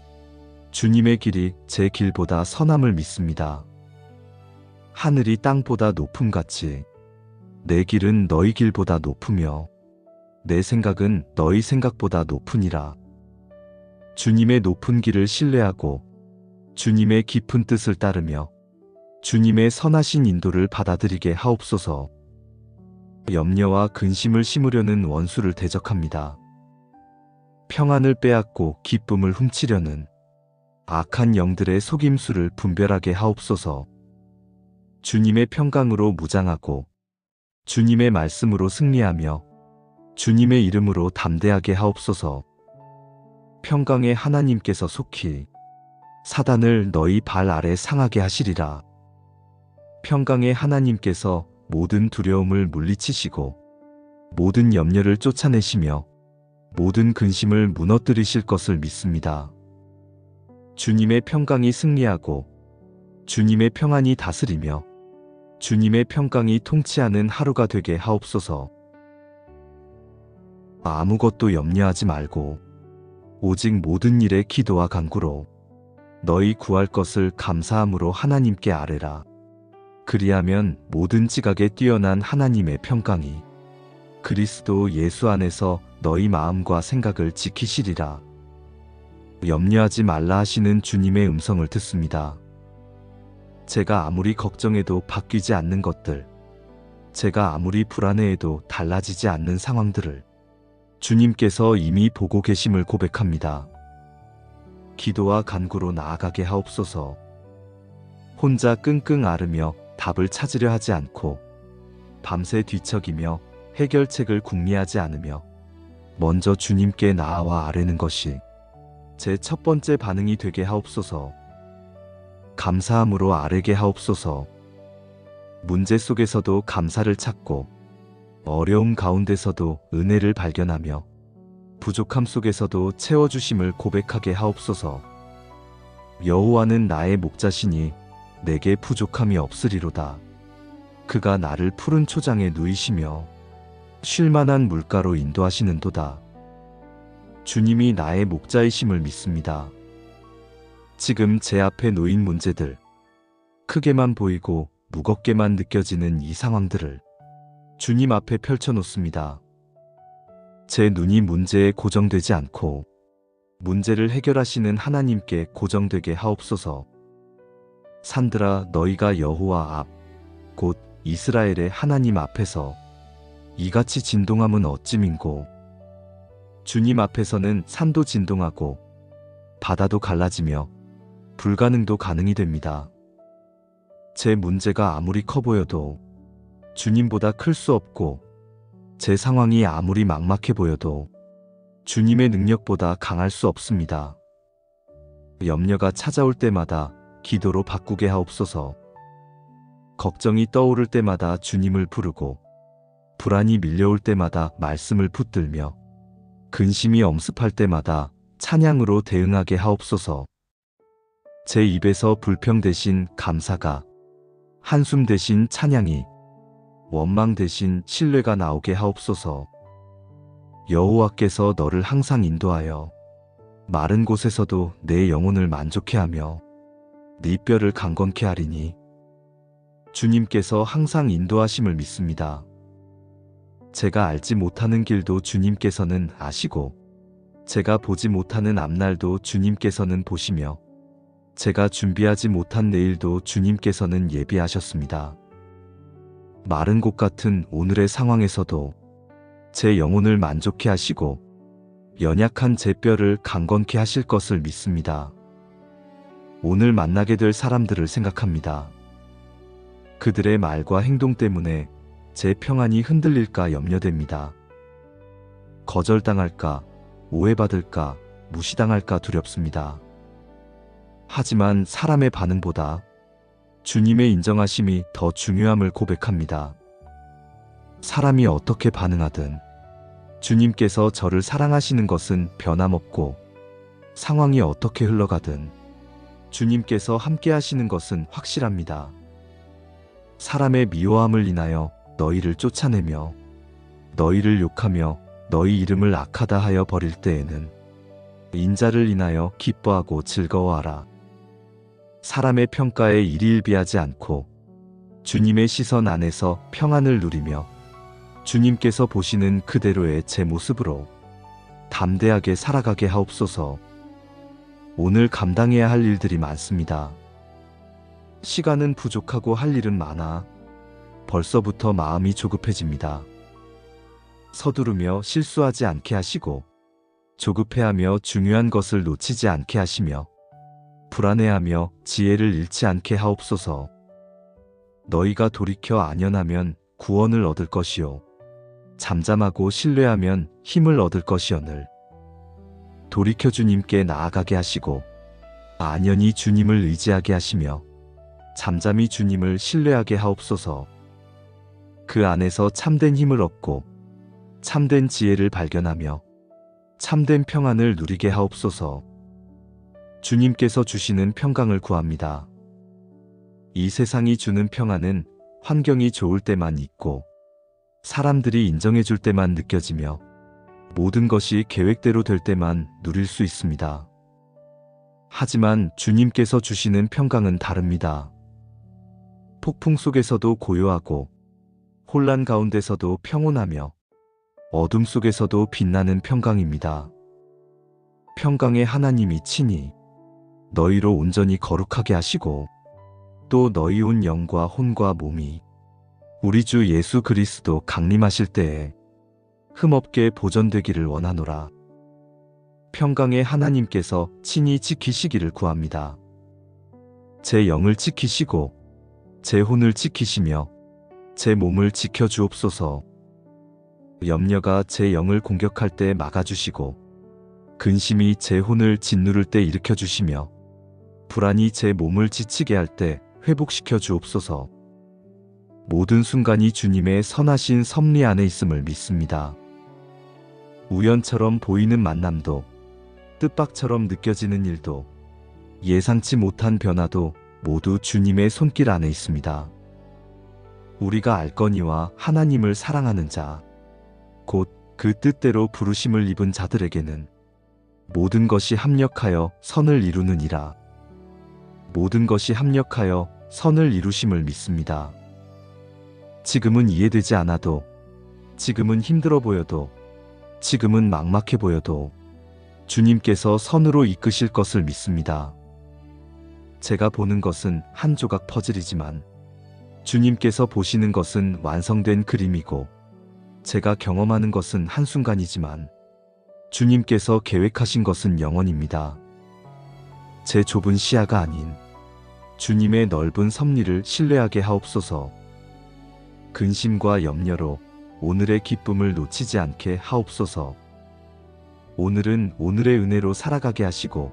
주님의 길이 제 길보다 선함을 믿습니다. 하늘이 땅보다 높음같이 내 길은 너희 길보다 높으며 내 생각은 너희 생각보다 높으니라. 주님의 높은 길을 신뢰하고 주님의 깊은 뜻을 따르며 주님의 선하신 인도를 받아들이게 하옵소서. 염려와 근심을 심으려는 원수를 대적합니다. 평안을 빼앗고 기쁨을 훔치려는 악한 영들의 속임수를 분별하게 하옵소서. 주님의 평강으로 무장하고 주님의 말씀으로 승리하며 주님의 이름으로 담대하게 하옵소서. 평강의 하나님께서 속히 사단을 너희 발 아래 상하게 하시리라. 평강의 하나님께서 모든 두려움을 물리치시고 모든 염려를 쫓아내시며 모든 근심을 무너뜨리실 것을 믿습니다. 주님의 평강이 승리하고 주님의 평안이 다스리며 주님의 평강이 통치하는 하루가 되게 하옵소서. 아무것도 염려하지 말고 오직 모든 일에 기도와 간구로 너희 구할 것을 감사함으로 하나님께 아뢰라. 그리하면 모든 지각에 뛰어난 하나님의 평강이 그리스도 예수 안에서 너희 마음과 생각을 지키시리라. 염려하지 말라 하시는 주님의 음성을 듣습니다. 제가 아무리 걱정해도 바뀌지 않는 것들, 제가 아무리 불안해해도 달라지지 않는 상황들을 주님께서 이미 보고 계심을 고백합니다. 기도와 간구로 나아가게 하옵소서. 혼자 끙끙 앓으며 답을 찾으려 하지 않고 밤새 뒤척이며 해결책을 궁리하지 않으며 먼저 주님께 나아와 아뢰는 것이 제 첫 번째 반응이 되게 하옵소서. 감사함으로 아뢰게 하옵소서. 문제 속에서도 감사를 찾고 어려움 가운데서도 은혜를 발견하며 부족함 속에서도 채워주심을 고백하게 하옵소서. 여호와는 나의 목자시니 내게 부족함이 없으리로다. 그가 나를 푸른 초장에 누이시며 쉴만한 물가로 인도하시는도다. 주님이 나의 목자이심을 믿습니다. 지금 제 앞에 놓인 문제들, 크게만 보이고 무겁게만 느껴지는 이 상황들을 주님 앞에 펼쳐놓습니다. 제 눈이 문제에 고정되지 않고 문제를 해결하시는 하나님께 고정되게 하옵소서. 산들아, 너희가 여호와 앞, 곧 이스라엘의 하나님 앞에서 이같이 진동함은 어찌민고. 주님 앞에서는 산도 진동하고 바다도 갈라지며 불가능도 가능이 됩니다. 제 문제가 아무리 커 보여도 주님보다 클 수 없고 제 상황이 아무리 막막해 보여도 주님의 능력보다 강할 수 없습니다. 염려가 찾아올 때마다 기도로 바꾸게 하옵소서. 걱정이 떠오를 때마다 주님을 부르고 불안이 밀려올 때마다 말씀을 붙들며 근심이 엄습할 때마다 찬양으로 대응하게 하옵소서. 제 입에서 불평 대신 감사가, 한숨 대신 찬양이, 원망 대신 신뢰가 나오게 하옵소서. 여호와께서 너를 항상 인도하여 마른 곳에서도 내 영혼을 만족해 하며 네 뼈를 강건케 하리니. 주님께서 항상 인도하심을 믿습니다. 제가 알지 못하는 길도 주님께서는 아시고 제가 보지 못하는 앞날도 주님께서는 보시며 제가 준비하지 못한 내일도 주님께서는 예비하셨습니다. 마른 곳 같은 오늘의 상황에서도 제 영혼을 만족해 하시고 연약한 제 뼈를 강건케 하실 것을 믿습니다. 오늘 만나게 될 사람들을 생각합니다. 그들의 말과 행동 때문에 제 평안이 흔들릴까 염려됩니다. 거절당할까, 오해받을까, 무시당할까 두렵습니다. 하지만 사람의 반응보다 주님의 인정하심이 더 중요함을 고백합니다. 사람이 어떻게 반응하든 주님께서 저를 사랑하시는 것은 변함없고 상황이 어떻게 흘러가든 주님께서 함께 하시는 것은 확실합니다. 사람의 미워함을 인하여 너희를 쫓아내며 너희를 욕하며 너희 이름을 악하다 하여 버릴 때에는 인자를 인하여 기뻐하고 즐거워하라. 사람의 평가에 일희일비하지 않고 주님의 시선 안에서 평안을 누리며 주님께서 보시는 그대로의 제 모습으로 담대하게 살아가게 하옵소서. 오늘 감당해야 할 일들이 많습니다. 시간은 부족하고 할 일은 많아 벌써부터 마음이 조급해집니다. 서두르며 실수하지 않게 하시고 조급해하며 중요한 것을 놓치지 않게 하시며 불안해하며 지혜를 잃지 않게 하옵소서. 너희가 돌이켜 안연하면 구원을 얻을 것이요 잠잠하고 신뢰하면 힘을 얻을 것이오늘. 돌이켜 주님께 나아가게 하시고 안연히 주님을 의지하게 하시며 잠잠히 주님을 신뢰하게 하옵소서. 그 안에서 참된 힘을 얻고 참된 지혜를 발견하며 참된 평안을 누리게 하옵소서. 주님께서 주시는 평강을 구합니다. 이 세상이 주는 평안은 환경이 좋을 때만 있고 사람들이 인정해 줄 때만 느껴지며 모든 것이 계획대로 될 때만 누릴 수 있습니다. 하지만 주님께서 주시는 평강은 다릅니다. 폭풍 속에서도 고요하고 혼란 가운데서도 평온하며 어둠 속에서도 빛나는 평강입니다. 평강의 하나님이 친히 너희로 온전히 거룩하게 하시고 또 너희 온 영과 혼과 몸이 우리 주 예수 그리스도 강림하실 때에 흠없게 보존되기를 원하노라. 평강의 하나님께서 친히 지키시기를 구합니다. 제 영을 지키시고 제 혼을 지키시며 제 몸을 지켜주옵소서. 염려가 제 영을 공격할 때 막아주시고 근심이 제 혼을 짓누를 때 일으켜주시며 불안이 제 몸을 지치게 할 때 회복시켜 주옵소서. 모든 순간이 주님의 선하신 섭리 안에 있음을 믿습니다. 우연처럼 보이는 만남도 뜻밖처럼 느껴지는 일도 예상치 못한 변화도 모두 주님의 손길 안에 있습니다. 우리가 알거니와 하나님을 사랑하는 자, 곧 그 뜻대로 부르심을 입은 자들에게는 모든 것이 합력하여 선을 이루느니라. 모든 것이 합력하여 선을 이루심을 믿습니다. 지금은 이해되지 않아도, 지금은 힘들어 보여도, 지금은 막막해 보여도 주님께서 선으로 이끄실 것을 믿습니다. 제가 보는 것은 한 조각 퍼즐이지만 주님께서 보시는 것은 완성된 그림이고 제가 경험하는 것은 한순간이지만 주님께서 계획하신 것은 영원입니다. 제 좁은 시야가 아닌 주님의 넓은 섭리를 신뢰하게 하옵소서. 근심과 염려로 오늘의 기쁨을 놓치지 않게 하옵소서. 오늘은 오늘의 은혜로 살아가게 하시고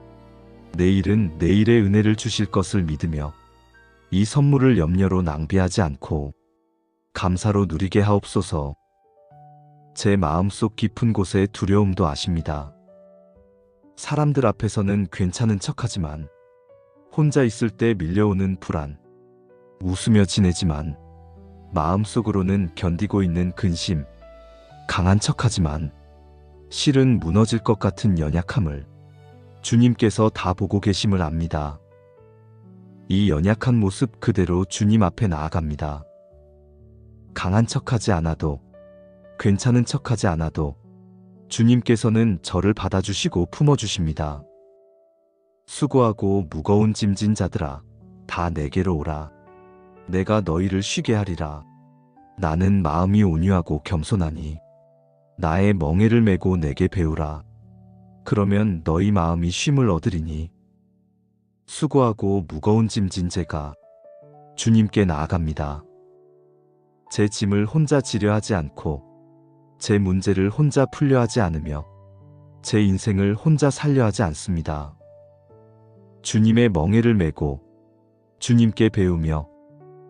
내일은 내일의 은혜를 주실 것을 믿으며 이 선물을 염려로 낭비하지 않고 감사로 누리게 하옵소서. 제 마음속 깊은 곳에 두려움도 아십니다. 사람들 앞에서는 괜찮은 척하지만 혼자 있을 때 밀려오는 불안, 웃으며 지내지만 마음속으로는 견디고 있는 근심, 강한 척하지만 실은 무너질 것 같은 연약함을 주님께서 다 보고 계심을 압니다. 이 연약한 모습 그대로 주님 앞에 나아갑니다. 강한 척하지 않아도, 괜찮은 척하지 않아도 주님께서는 저를 받아주시고 품어주십니다. 수고하고 무거운 짐진 자들아, 다 내게로 오라. 내가 너희를 쉬게 하리라. 나는 마음이 온유하고 겸손하니 나의 멍에를 메고 내게 배우라. 그러면 너희 마음이 쉼을 얻으리니. 수고하고 무거운 짐진 제가 주님께 나아갑니다. 제 짐을 혼자 지려 하지 않고 제 문제를 혼자 풀려 하지 않으며 제 인생을 혼자 살려 하지 않습니다. 주님의 멍에를 메고 주님께 배우며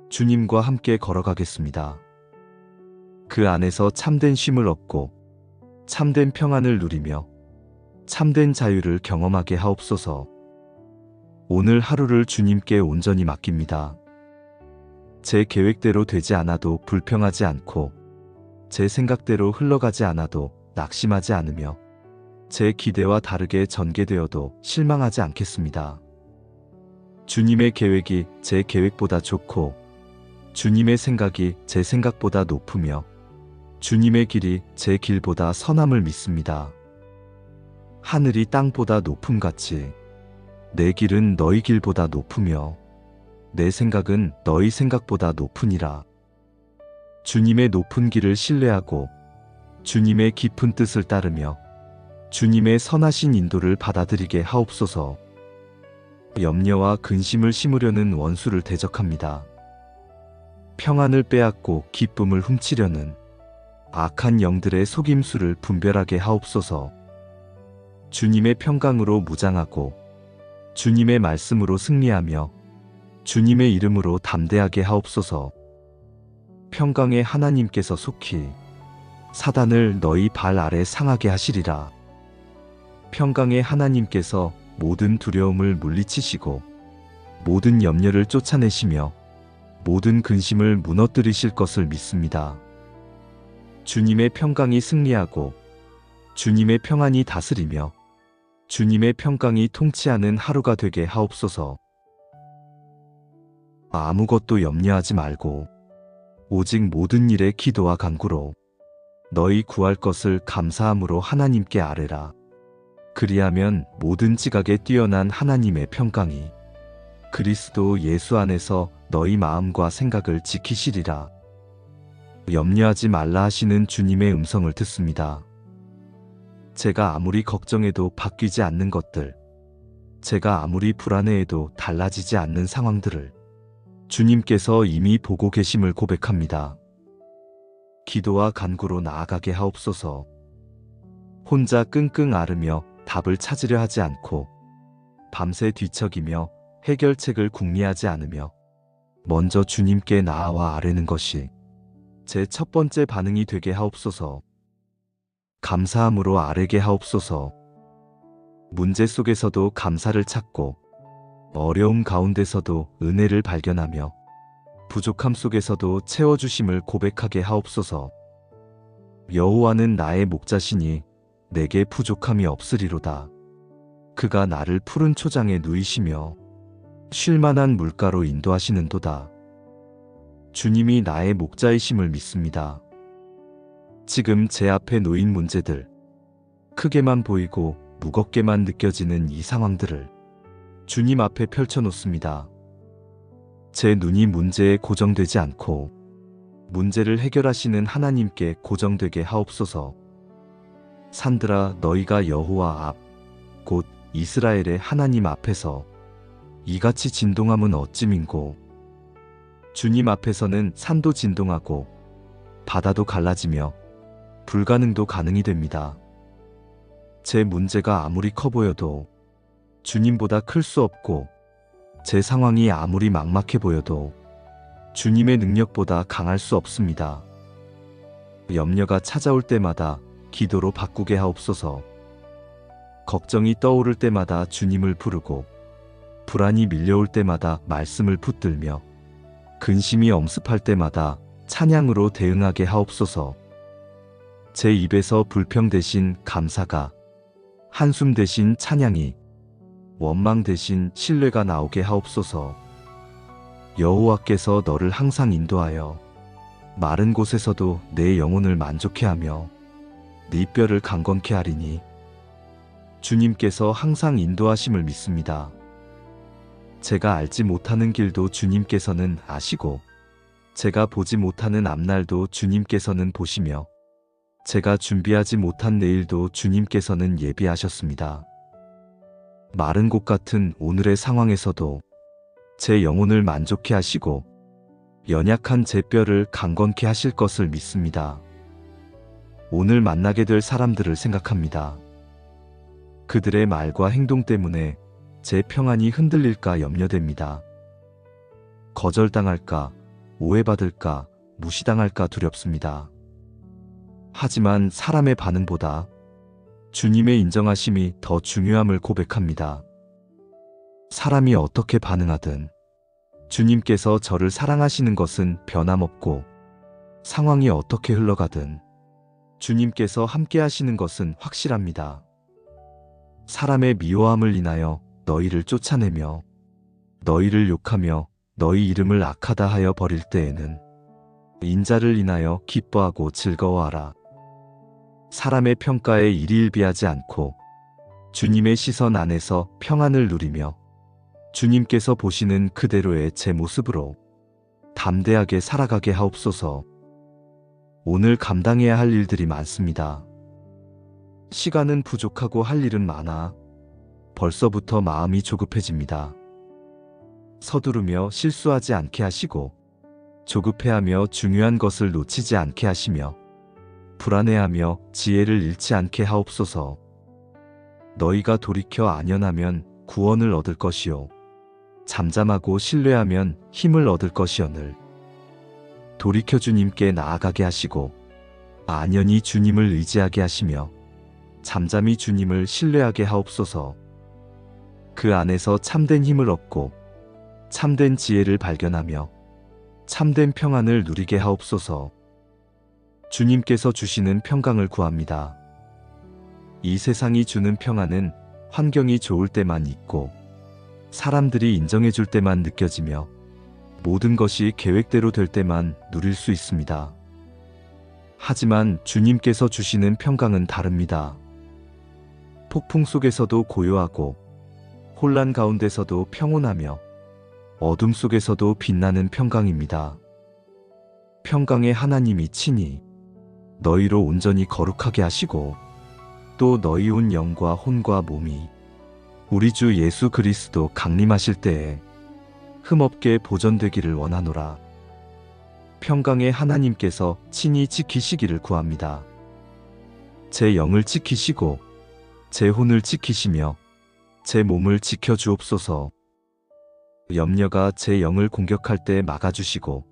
주님과 함께 걸어가겠습니다. 그 안에서 참된 쉼을 얻고 참된 평안을 누리며 참된 자유를 경험하게 하옵소서. 오늘 하루를 주님께 온전히 맡깁니다. 제 계획대로 되지 않아도 불평하지 않고 제 생각대로 흘러가지 않아도 낙심하지 않으며 제 기대와 다르게 전개되어도 실망하지 않겠습니다. 주님의 계획이 제 계획보다 좋고 주님의 생각이 제 생각보다 높으며 주님의 길이 제 길보다 선함을 믿습니다. 하늘이 땅보다 높음같이 내 길은 너희 길보다 높으며 내 생각은 너희 생각보다 높으니라. 주님의 높은 길을 신뢰하고 주님의 깊은 뜻을 따르며 주님의 선하신 인도를 받아들이게 하옵소서. 염려와 근심을 심으려는 원수를 대적합니다. 평안을 빼앗고 기쁨을 훔치려는 악한 영들의 속임수를 분별하게 하옵소서. 주님의 평강으로 무장하고 주님의 말씀으로 승리하며 주님의 이름으로 담대하게 하옵소서. 평강의 하나님께서 속히 사단을 너희 발 아래 상하게 하시리라. 평강의 하나님께서 모든 두려움을 물리치시고 모든 염려를 쫓아내시며 모든 근심을 무너뜨리실 것을 믿습니다. 주님의 평강이 승리하고 주님의 평안이 다스리며 주님의 평강이 통치하는 하루가 되게 하옵소서. 아무것도 염려하지 말고 오직 모든 일에 기도와 간구로 너희 구할 것을 감사함으로 하나님께 아뢰라. 그리하면 모든 지각에 뛰어난 하나님의 평강이 그리스도 예수 안에서 너희 마음과 생각을 지키시리라. 염려하지 말라 하시는 주님의 음성을 듣습니다. 제가 아무리 걱정해도 바뀌지 않는 것들, 제가 아무리 불안해해도 달라지지 않는 상황들을 주님께서 이미 보고 계심을 고백합니다. 기도와 간구로 나아가게 하옵소서. 혼자 끙끙 앓으며 답을 찾으려 하지 않고 밤새 뒤척이며 해결책을 궁리하지 않으며 먼저 주님께 나아와 아뢰는 것이 제 첫 번째 반응이 되게 하옵소서. 감사함으로 아뢰게 하옵소서. 문제 속에서도 감사를 찾고 어려움 가운데서도 은혜를 발견하며 부족함 속에서도 채워주심을 고백하게 하옵소서. 여호와는 나의 목자시니 내게 부족함이 없으리로다. 그가 나를 푸른 초장에 누이시며 쉴만한 물가로 인도하시는도다. 주님이 나의 목자이심을 믿습니다. 지금 제 앞에 놓인 문제들, 크게만 보이고 무겁게만 느껴지는 이 상황들을 주님 앞에 펼쳐놓습니다. 제 눈이 문제에 고정되지 않고 문제를 해결하시는 하나님께 고정되게 하옵소서. 산들아, 너희가 여호와 앞, 곧 이스라엘의 하나님 앞에서 이같이 진동함은 어찌민고. 주님 앞에서는 산도 진동하고 바다도 갈라지며 불가능도 가능이 됩니다. 제 문제가 아무리 커 보여도 주님보다 클 수 없고 제 상황이 아무리 막막해 보여도 주님의 능력보다 강할 수 없습니다. 염려가 찾아올 때마다 기도로 바꾸게 하옵소서. 걱정이 떠오를 때마다 주님을 부르고 불안이 밀려올 때마다 말씀을 붙들며 근심이 엄습할 때마다 찬양으로 대응하게 하옵소서. 제 입에서 불평 대신 감사가, 한숨 대신 찬양이, 원망 대신 신뢰가 나오게 하옵소서. 여호와께서 너를 항상 인도하여 마른 곳에서도 내 영혼을 만족해 하며 네 뼈를 강건케 하리니. 주님께서 항상 인도하심을 믿습니다. 제가 알지 못하는 길도 주님께서는 아시고 제가 보지 못하는 앞날도 주님께서는 보시며 제가 준비하지 못한 내일도 주님께서는 예비하셨습니다. 마른 곳 같은 오늘의 상황에서도 제 영혼을 만족해 하시고 연약한 제 뼈를 강건케 하실 것을 믿습니다. 오늘 만나게 될 사람들을 생각합니다. 그들의 말과 행동 때문에 제 평안이 흔들릴까 염려됩니다. 거절당할까, 오해받을까, 무시당할까 두렵습니다. 하지만 사람의 반응보다 주님의 인정하심이 더 중요함을 고백합니다. 사람이 어떻게 반응하든 주님께서 저를 사랑하시는 것은 변함없고 상황이 어떻게 흘러가든 주님께서 함께 하시는 것은 확실합니다. 사람의 미워함을 인하여 너희를 쫓아내며 너희를 욕하며 너희 이름을 악하다 하여 버릴 때에는 인자를 인하여 기뻐하고 즐거워하라. 사람의 평가에 일희일비하지 않고 주님의 시선 안에서 평안을 누리며 주님께서 보시는 그대로의 제 모습으로 담대하게 살아가게 하옵소서. 오늘 감당해야 할 일들이 많습니다. 시간은 부족하고 할 일은 많아 벌써부터 마음이 조급해집니다. 서두르며 실수하지 않게 하시고 조급해하며 중요한 것을 놓치지 않게 하시며 불안해하며 지혜를 잃지 않게 하옵소서. 너희가 돌이켜 안연하면 구원을 얻을 것이요 잠잠하고 신뢰하면 힘을 얻을 것이오늘. 돌이켜 주님께 나아가게 하시고 안연히 주님을 의지하게 하시며 잠잠히 주님을 신뢰하게 하옵소서. 그 안에서 참된 힘을 얻고 참된 지혜를 발견하며 참된 평안을 누리게 하옵소서. 주님께서 주시는 평강을 구합니다. 이 세상이 주는 평안은 환경이 좋을 때만 있고 사람들이 인정해 줄 때만 느껴지며 모든 것이 계획대로 될 때만 누릴 수 있습니다. 하지만 주님께서 주시는 평강은 다릅니다. 폭풍 속에서도 고요하고 혼란 가운데서도 평온하며 어둠 속에서도 빛나는 평강입니다. 평강의 하나님이 친히 너희로 온전히 거룩하게 하시고 또 너희 온 영과 혼과 몸이 우리 주 예수 그리스도 강림하실 때에 흠없게 보존되기를 원하노라. 평강의 하나님께서 친히 지키시기를 구합니다. 제 영을 지키시고 제 혼을 지키시며 제 몸을 지켜주옵소서. 염려가 제 영을 공격할 때 막아주시고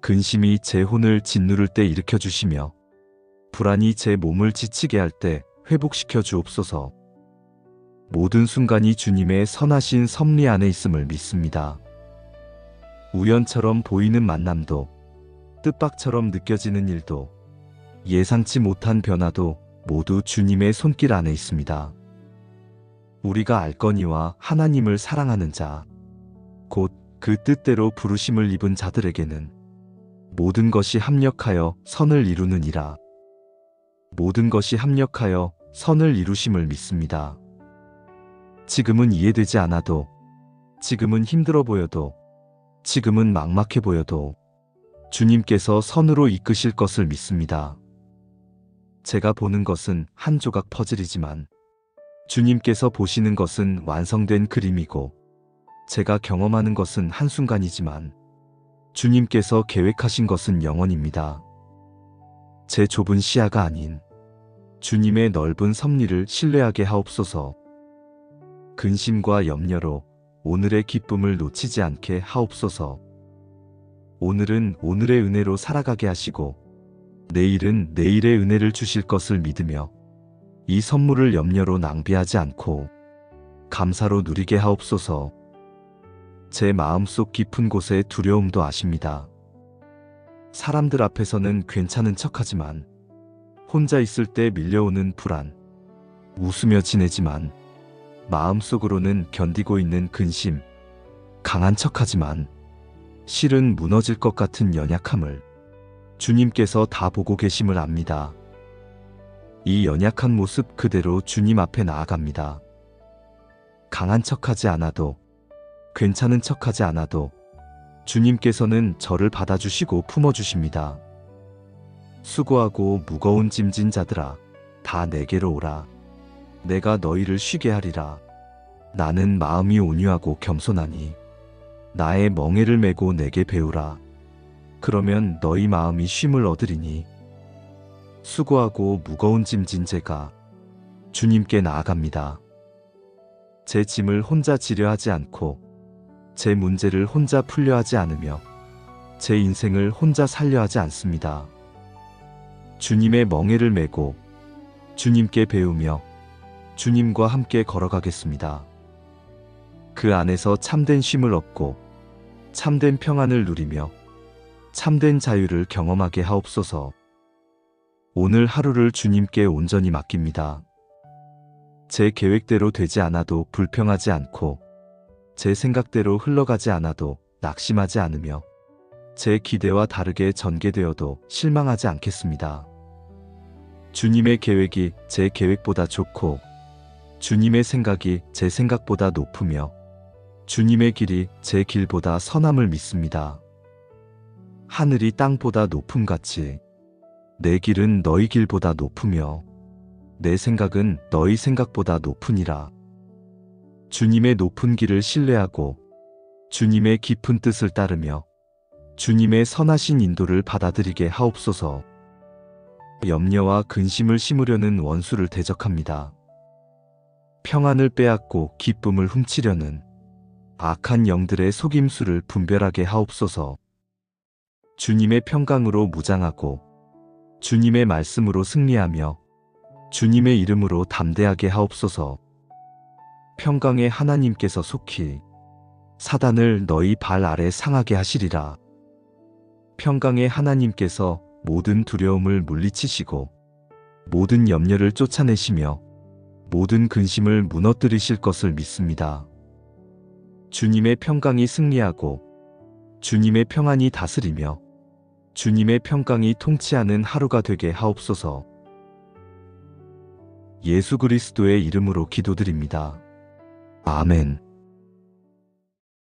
근심이 제 혼을 짓누를 때 일으켜주시며 불안이 제 몸을 지치게 할 때 회복시켜 주옵소서. 모든 순간이 주님의 선하신 섭리 안에 있음을 믿습니다. 우연처럼 보이는 만남도 뜻밖처럼 느껴지는 일도 예상치 못한 변화도 모두 주님의 손길 안에 있습니다. 우리가 알거니와 하나님을 사랑하는 자, 곧 그 뜻대로 부르심을 입은 자들에게는 모든 것이 합력하여 선을 이루느니라. 모든 것이 합력하여 선을 이루심을 믿습니다. 지금은 이해되지 않아도, 지금은 힘들어 보여도, 지금은 막막해 보여도 주님께서 선으로 이끄실 것을 믿습니다. 제가 보는 것은 한 조각 퍼즐이지만 주님께서 보시는 것은 완성된 그림이고 제가 경험하는 것은 한순간이지만 주님께서 계획하신 것은 영원입니다. 제 좁은 시야가 아닌 주님의 넓은 섭리를 신뢰하게 하옵소서. 근심과 염려로 오늘의 기쁨을 놓치지 않게 하옵소서. 오늘은 오늘의 은혜로 살아가게 하시고 내일은 내일의 은혜를 주실 것을 믿으며 이 선물을 염려로 낭비하지 않고 감사로 누리게 하옵소서. 제 마음속 깊은 곳에 두려움도 아십니다. 사람들 앞에서는 괜찮은 척하지만 혼자 있을 때 밀려오는 불안, 웃으며 지내지만 마음속으로는 견디고 있는 근심, 강한 척하지만 실은 무너질 것 같은 연약함을 주님께서 다 보고 계심을 압니다. 이 연약한 모습 그대로 주님 앞에 나아갑니다. 강한 척하지 않아도, 괜찮은 척하지 않아도 주님께서는 저를 받아주시고 품어주십니다. 수고하고 무거운 짐진 자들아, 다 내게로 오라. 내가 너희를 쉬게 하리라. 나는 마음이 온유하고 겸손하니 나의 멍에를 메고 내게 배우라. 그러면 너희 마음이 쉼을 얻으리니. 수고하고 무거운 짐진 제가 주님께 나아갑니다. 제 짐을 혼자 지려 하지 않고 제 문제를 혼자 풀려 하지 않으며 제 인생을 혼자 살려 하지 않습니다. 주님의 멍에를 메고 주님께 배우며 주님과 함께 걸어가겠습니다. 그 안에서 참된 쉼을 얻고 참된 평안을 누리며 참된 자유를 경험하게 하옵소서. 오늘 하루를 주님께 온전히 맡깁니다. 제 계획대로 되지 않아도 불평하지 않고 제 생각대로 흘러가지 않아도 낙심하지 않으며 제 기대와 다르게 전개되어도 실망하지 않겠습니다. 주님의 계획이 제 계획보다 좋고 주님의 생각이 제 생각보다 높으며 주님의 길이 제 길보다 선함을 믿습니다. 하늘이 땅보다 높음같이 내 길은 너희 길보다 높으며 내 생각은 너희 생각보다 높으니라. 주님의 높은 길을 신뢰하고 주님의 깊은 뜻을 따르며 주님의 선하신 인도를 받아들이게 하옵소서. 염려와 근심을 심으려는 원수를 대적합니다. 평안을 빼앗고 기쁨을 훔치려는 악한 영들의 속임수를 분별하게 하옵소서. 주님의 평강으로 무장하고 주님의 말씀으로 승리하며 주님의 이름으로 담대하게 하옵소서. 평강의 하나님께서 속히 사단을 너희 발 아래 상하게 하시리라. 평강의 하나님께서 모든 두려움을 물리치시고 모든 염려를 쫓아내시며 모든 근심을 무너뜨리실 것을 믿습니다. 주님의 평강이 승리하고 주님의 평안이 다스리며 주님의 평강이 통치하는 하루가 되게 하옵소서. 예수 그리스도의 이름으로 기도드립니다. 아멘.